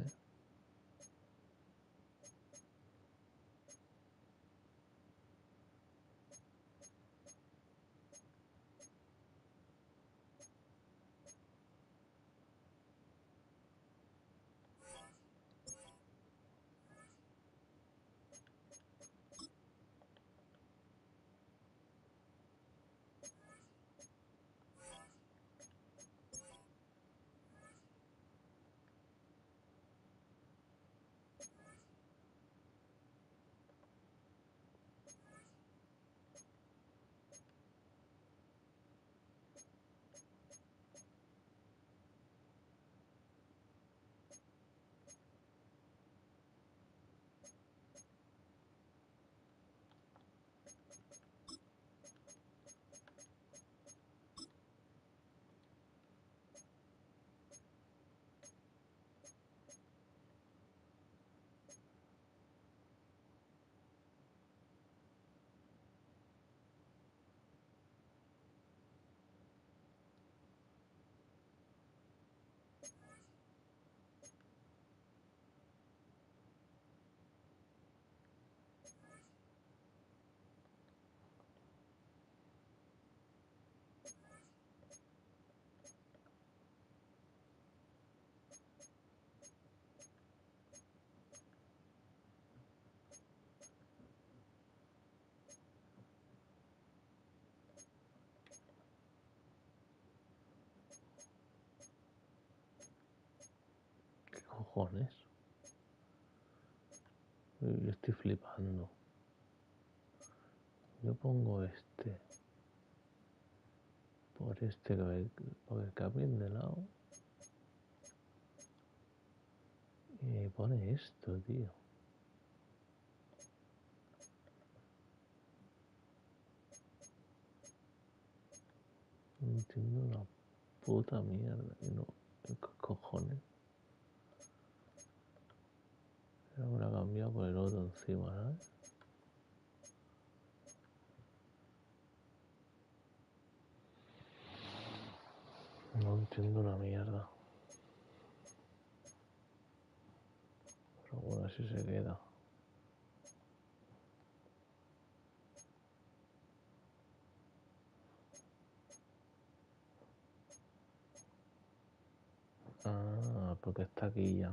¿Qué cojones? Yo estoy flipando. Yo pongo este. Por este, por el cambien de lado. Y me pone esto, tío. No entiendo una puta mierda. Y no, ¿qué cojones? Me lo ha cambiado por el otro encima, ¿sabes? No entiendo una mierda. Pero bueno, así se queda. Ah, porque está aquí ya.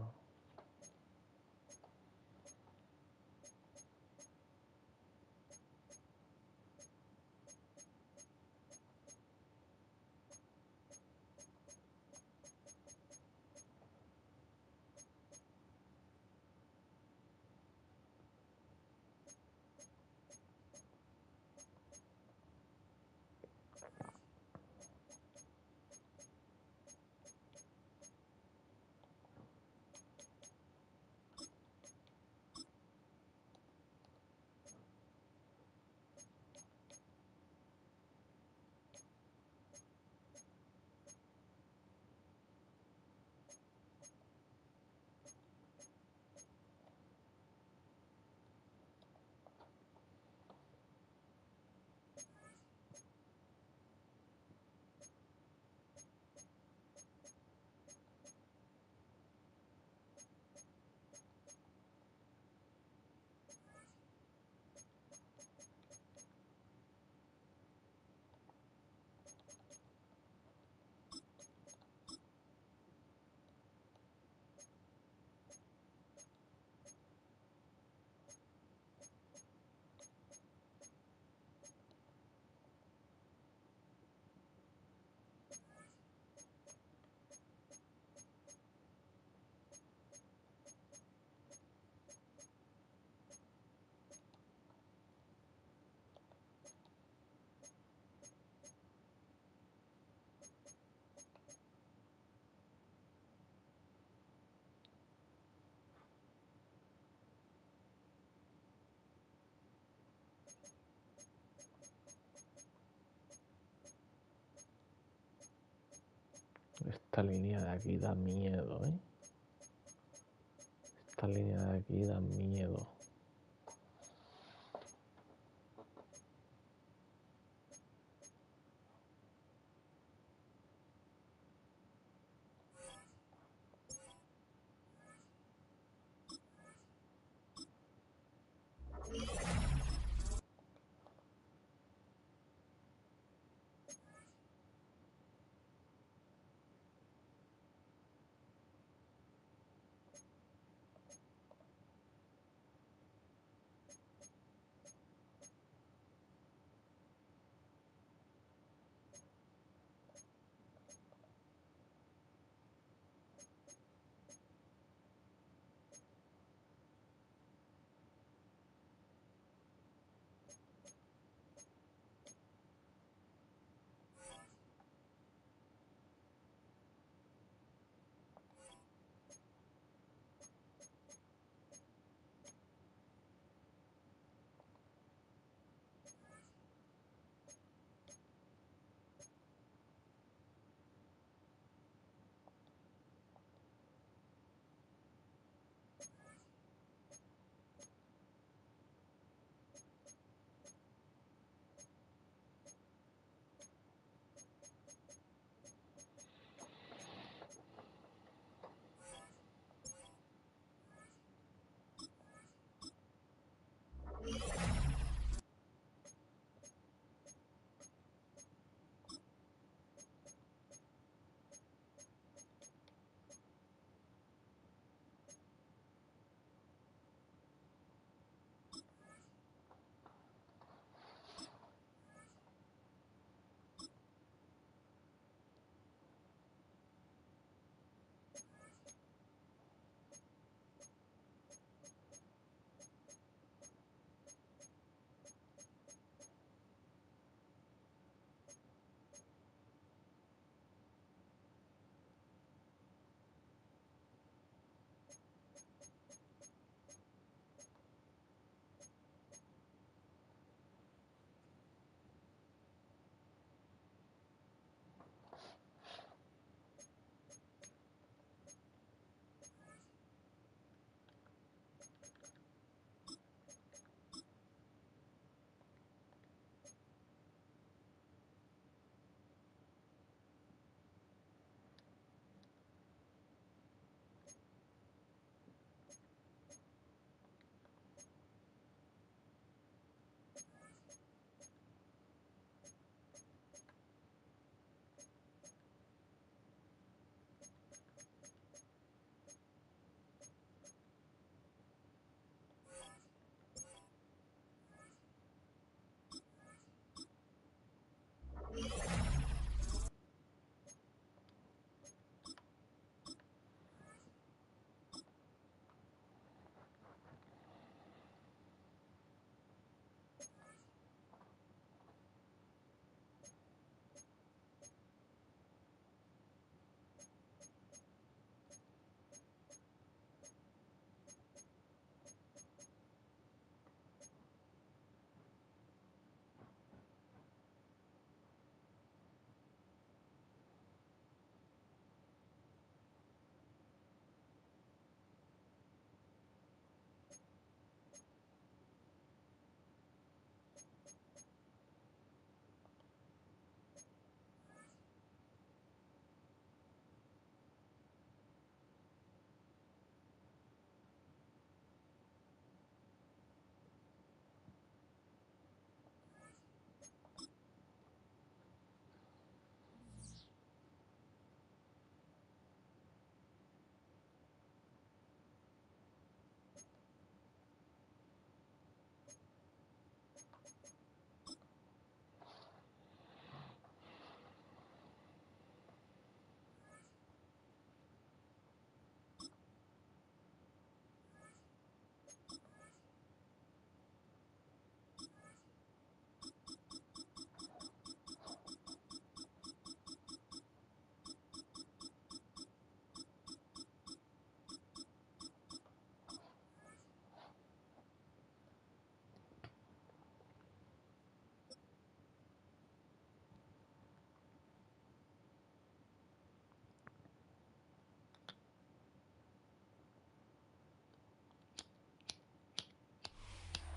Esta línea de aquí da miedo, ¿eh? Esta línea de aquí da miedo.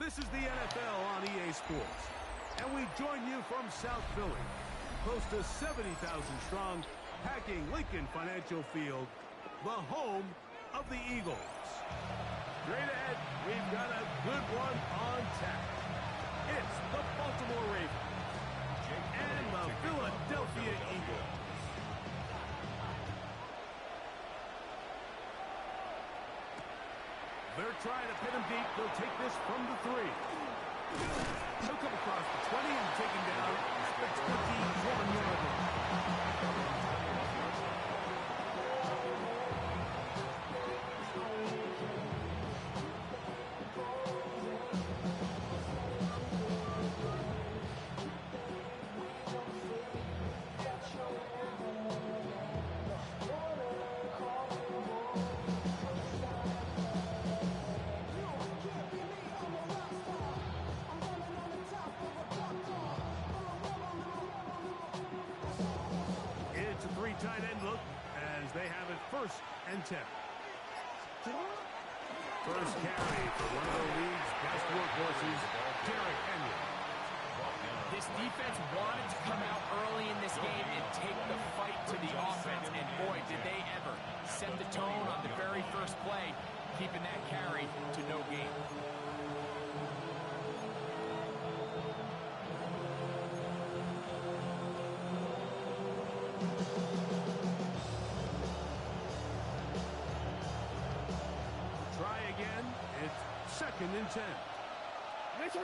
This is the NFL on EA Sports. And we join you from South Philly, close to 70,000 strong, packing Lincoln Financial Field, the home of the Eagles. Straight ahead, we've got a good one on tap. It's the Baltimore Ravens and the Philadelphia Eagles. They're trying to pin him deep. They'll take this from the 3. He'll come across the 20 and take him down at the 21-yard line. Tight end look as they have it 1st and 10. First carry for one of the league's best workhorses, Derrick Henry. This defense wanted to come out early in this game and take the fight to the offense, and boy, did they ever set the tone on the very first play, keeping that carry to no gain. It's 2nd and 10. Going to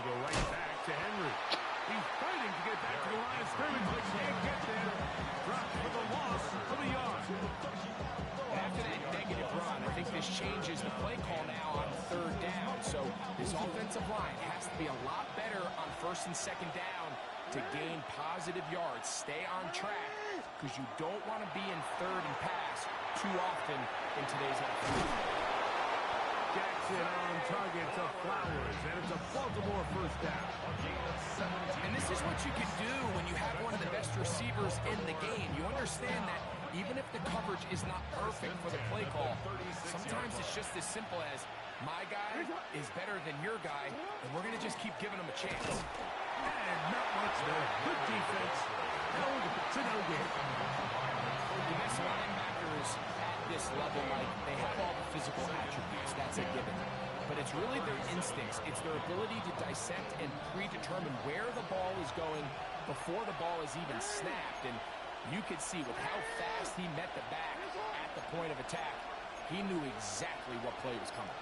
go right back to Henry. He's fighting to get back to the line of scrimmage, but can't get there. Dropped for the loss of a yard. After that negative run, I think this changes the play call now on 3rd down. So this offensive line has to be a lot better on 1st and 2nd down to gain positive yards. Stay on track, because you don't want to be in 3rd and pass too often in today's NFL. Jackson on target to Flowers, and it's a Baltimore 1st down. And this is what you can do when you have one of the best receivers in the game. You understand that even if the coverage is not perfect for the play call, sometimes it's just as simple as, my guy is better than your guy, and we're going to just keep giving him a chance. And not much there. Good defense. Held to no gain. The best linebackers at this level, Mike, they have all the physical attributes. That's a given. But it's really their instincts. It's their ability to dissect and predetermine where the ball is going before the ball is even snapped. And you could see with how fast he met the back at the point of attack, he knew exactly what play was coming.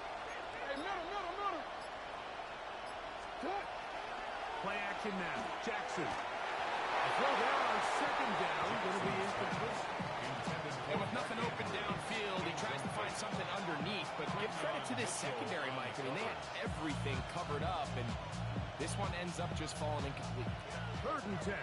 Play action now. Jackson. A throw there on 2nd down. Going to be incomplete. And with nothing open downfield, he tries to find something underneath. But give credit to this secondary, Mike. I mean, they had everything covered up, and this one ends up just falling incomplete. 3rd and 10.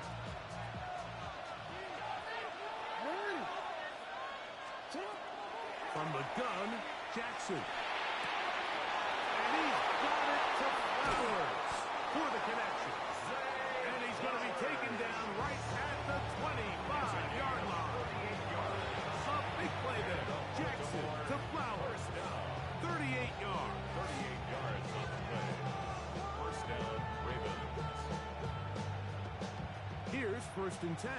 From the gun, Jackson. And he's got it to Flowers for the connection. And he's going to be taken down right at the 25-yard line. A big play there. Jackson to Flowers. 38 yards. 38 yards on the play. 1st down, Ravens. Here's 1st and 10.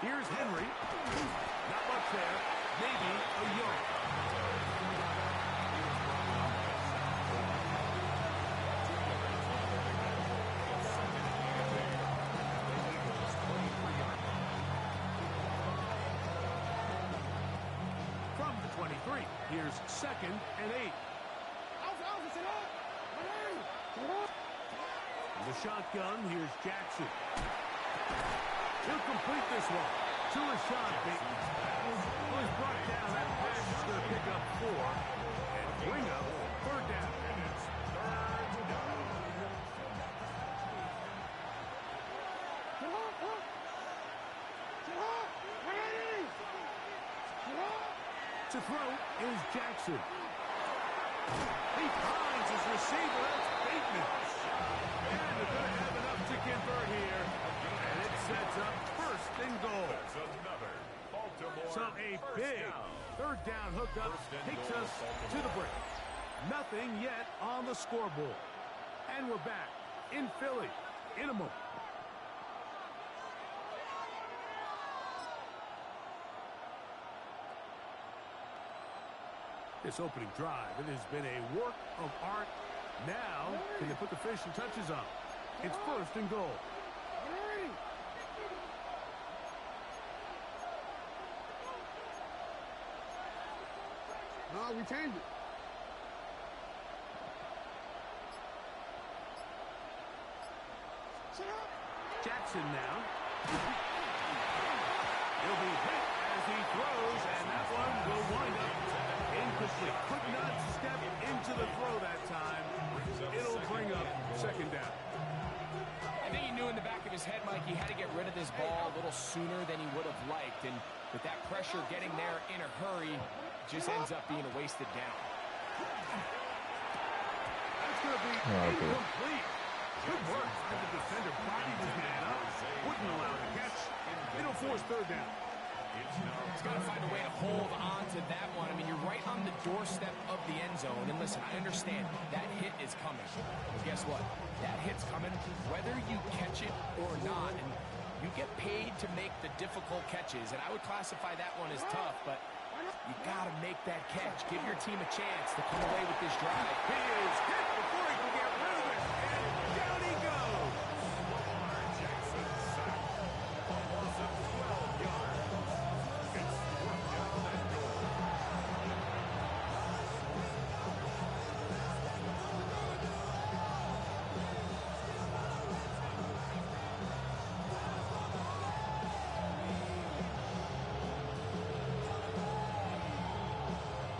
Here's Henry. Not much there. Maybe a yard. From the 23, here's 2nd and 8. The shotgun, here's Jackson. He'll complete this one to Rashad Bateman. Well, he's brought down. That pass is going to pick up 4 and bring up 3rd down. And it's 3rd down. To throw is Jackson. He finds his receiver. That's Bateman. And they're going to have enough big. Third down hookup takes us to the break. Nothing yet on the scoreboard. And we're back in Philly in a moment. This opening drive, it has been a work of art. Now, can they put the finishing touches on? It's first and goal. No, we changed it. Jackson now. He'll be hit as he throws, and that one will wind up incomplete. Could not step into the throw that time. It'll bring up second down. I think he knew in the back of his head, Mike, he had to get rid of this ball a little sooner than he would have liked. And with that pressure getting there in a hurry, it just ends up being a wasted down. That's going to be incomplete. Good work. And the defender bodied his man up. Wouldn't allow the catch. It'll force third down. He's got to find a way to hold on to that one. I mean, you're right on the doorstep of the end zone. And listen, I understand that hit is coming. But guess what? That hit's coming whether you catch it or not. And you get paid to make the difficult catches. And I would classify that one as tough, but you got to make that catch. Give your team a chance to come away with this drive. He is hit before he can get rid of it. And down he goes. Jackson sacked. Loss of 12 yards. It's fourth down and goal.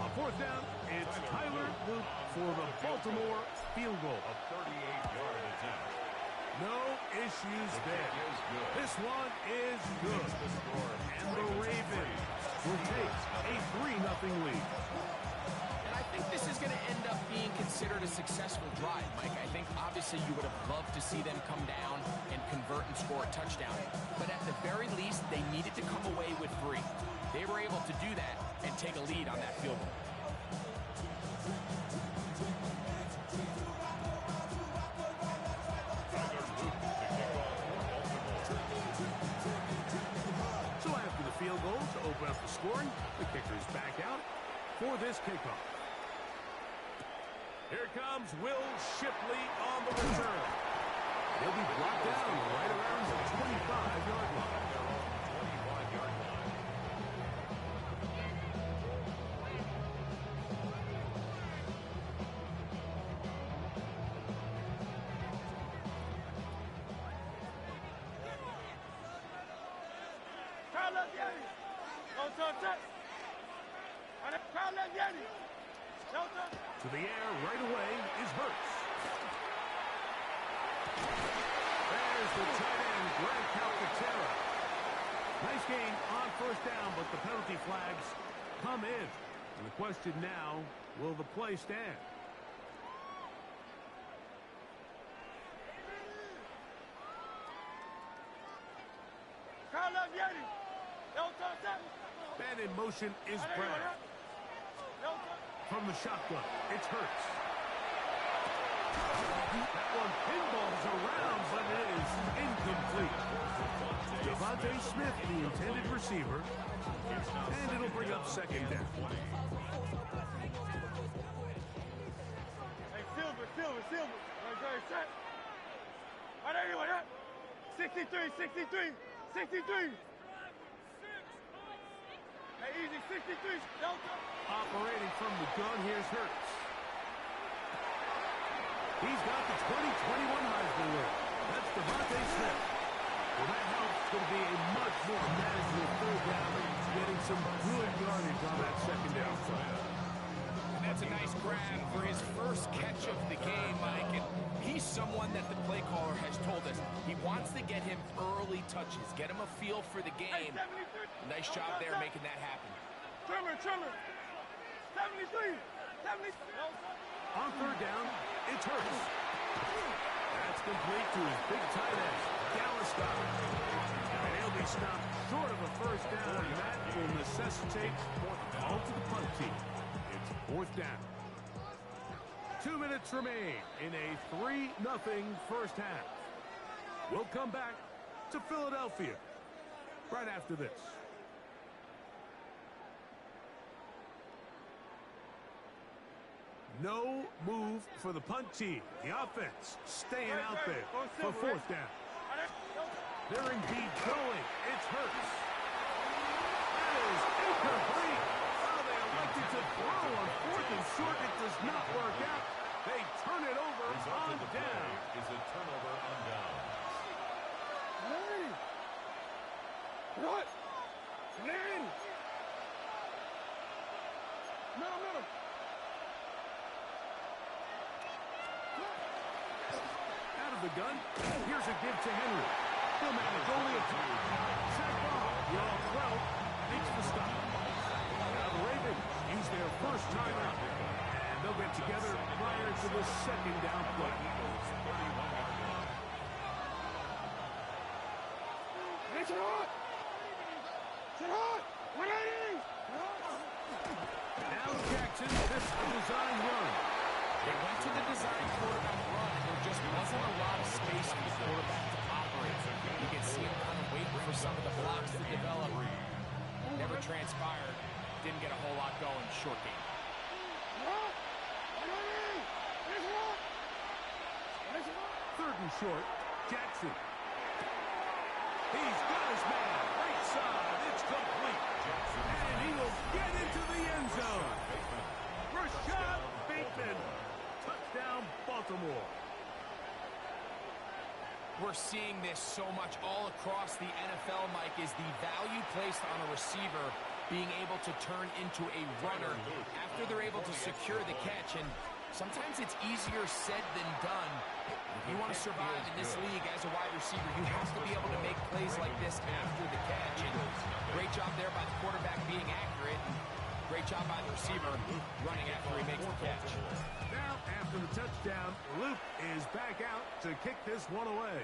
On fourth down, it's Tyler Luke for the Baltimore field goal. A 38-yard attempt. No issues there. This one is good. And the Ravens will take a 3-0 lead. And I think this is going to end up being considered a successful drive, Mike. I think obviously you would have loved to see them come down and convert and score a touchdown. But at the very least, they needed to come away with 3. They were able to do that and take a lead on that field goal. So after the field goal to open up the scoring, the kicker is back out for this kickoff. Here comes Will Shipley on the return. He'll be brought down right around the 25-yard line. 25-yard line. To the air right away is Hurts. There's the tight end, Greg Calcaterra. Nice gain on first down, but the penalty flags come in. And the question now, will the play stand? And in motion is Brown. From the shotgun, it's Hurts. That one pinballs around, but it is incomplete. Devontae Smith, the intended receiver, and it'll bring up second down. Hey, Silver. Right, set. Right, everyone, 63. Hey, easy, 63, Delta. Operating from the gun, here's Hurts. He's got the 2021 Heisman winner. That's Devontae Smith. Well, that helps. It's going to be a much more manageable third down. Getting some good yardage on that second down play. And that's a nice grab for his first catch of the game, Mike. And he's someone that the play caller has told us he wants to get him early touches, get him a feel for the game. Nice job there making that happen. Trimmer. 73. On third down, it's Hurts. That's complete to his big tight end, Dallas Goedert. And he'll be stopped short of a first down, and that will necessitate hesitate, ball to the punt team. It's 4th down. 2 minutes remain in a 3-0 first half. We'll come back to Philadelphia right after this. No move for the punt team. The offense staying out there for 4th down. They're indeed going. It's Hurts. That is incomplete. Oh, they elected to throw on 4th and short. It does not work out. They turn it over on down. Is a turnover on down. Hey! What? Man! Middle. Out of the gun. Here's a give to Henry. He'll manage only a 2. Sack ball. Your Pro makes the stop. Now the Ravens use their first timeout. And they'll get together prior to the 2nd down play. It's hot! It's hot! 180! Now Jackson, this design run. They went to the design quarterback run, and there just wasn't a lot of space for the quarterback to operate. You can see him kind of waiting for some of the blocks to develop. Never transpired. Didn't get a whole lot going. Short game. 3rd and short. Jackson. He's got his man. Right side. It's complete. And he will get into the end zone. Rashad Bateman. Touchdown, Baltimore. We're seeing this so much all across the NFL, Mike, is the value placed on a receiver being able to turn into a runner after they're able to secure the catch. And sometimes it's easier said than done. If you want to survive in this league as a wide receiver, you have to be able to make plays like this after the catch. And great job there by the quarterback being accurate. And great job by the receiver running after he makes the catch. Now, after the touchdown, Luke is back out to kick this one away.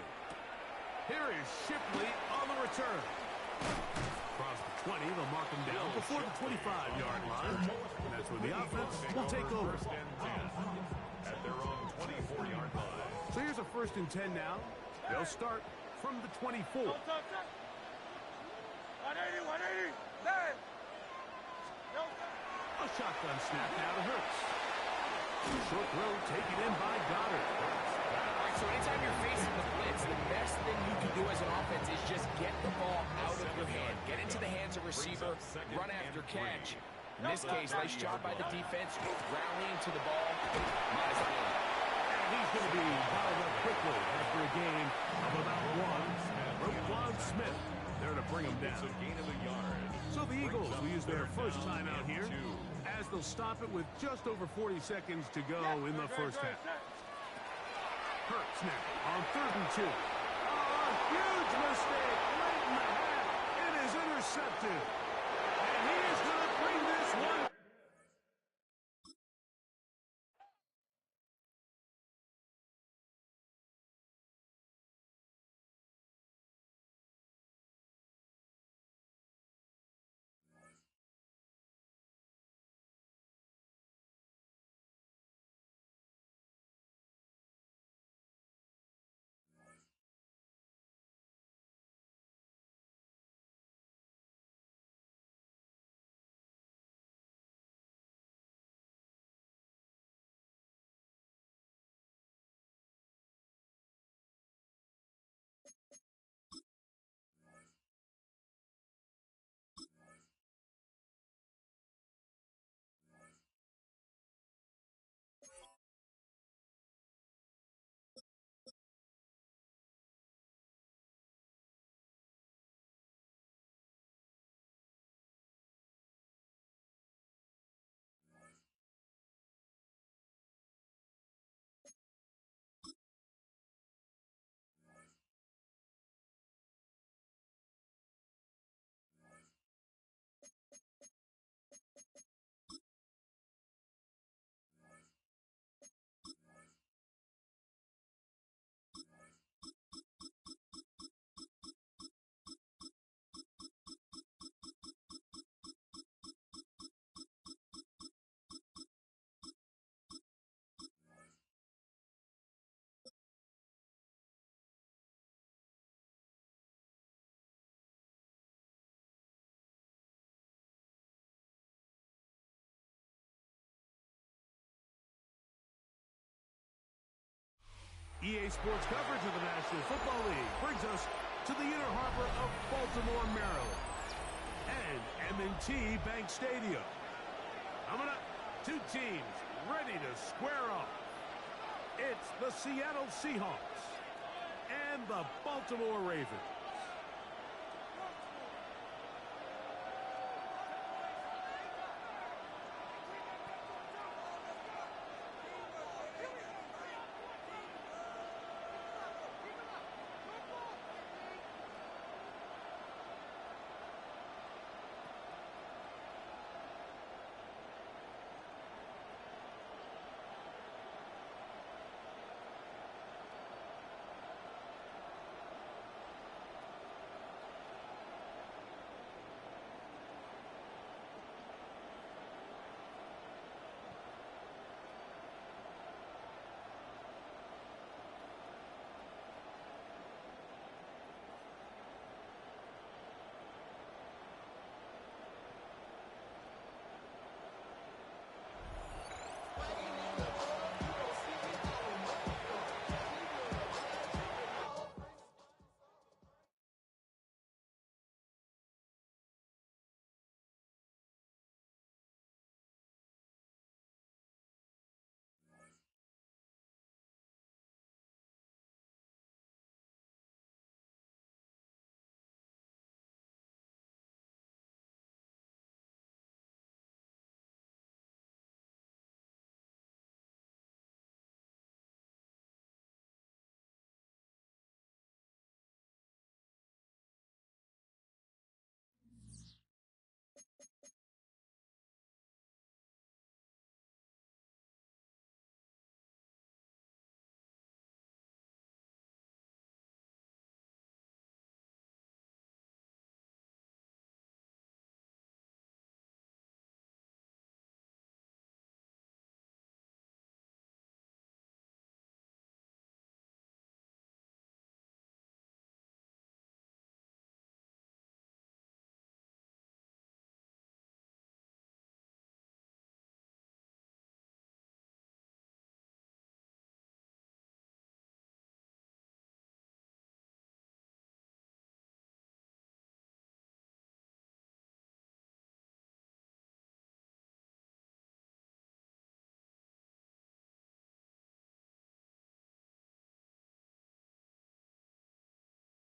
Here is Shipley on the return. Across the 20, they'll mark him down before the 25-yard line. And that's where the offense will take over. 1st and 10 at their own 24-yard line. So here's a 1st and 10 now. They'll start from the 24. 180! 180! There! A shotgun snap now to Hurts. Short throw taken in by Goddard. All right, so anytime you're facing the blitz, the best thing you can do as an offense is just get the ball out of your hand. Get into the hands of receiver, run after catch. In this case, nice job by the defense, rallying to the ball. Minus 1. And he's going to be bottled up quickly after a gain of about 1. Roquan Smith there to bring him down. It's a gain of a yard. So the Eagles will use their first timeout here as they'll stop it with just over 40 seconds to go in the first half. Hurts now on 3rd and 2. Oh, huge mistake late in the half. It is intercepted. And he is going to bring this one Today's sports coverage of the National Football League brings us to the inner harbor of Baltimore, Maryland, and M&T Bank Stadium. Coming up, two teams ready to square off. It's the Seattle Seahawks and the Baltimore Ravens.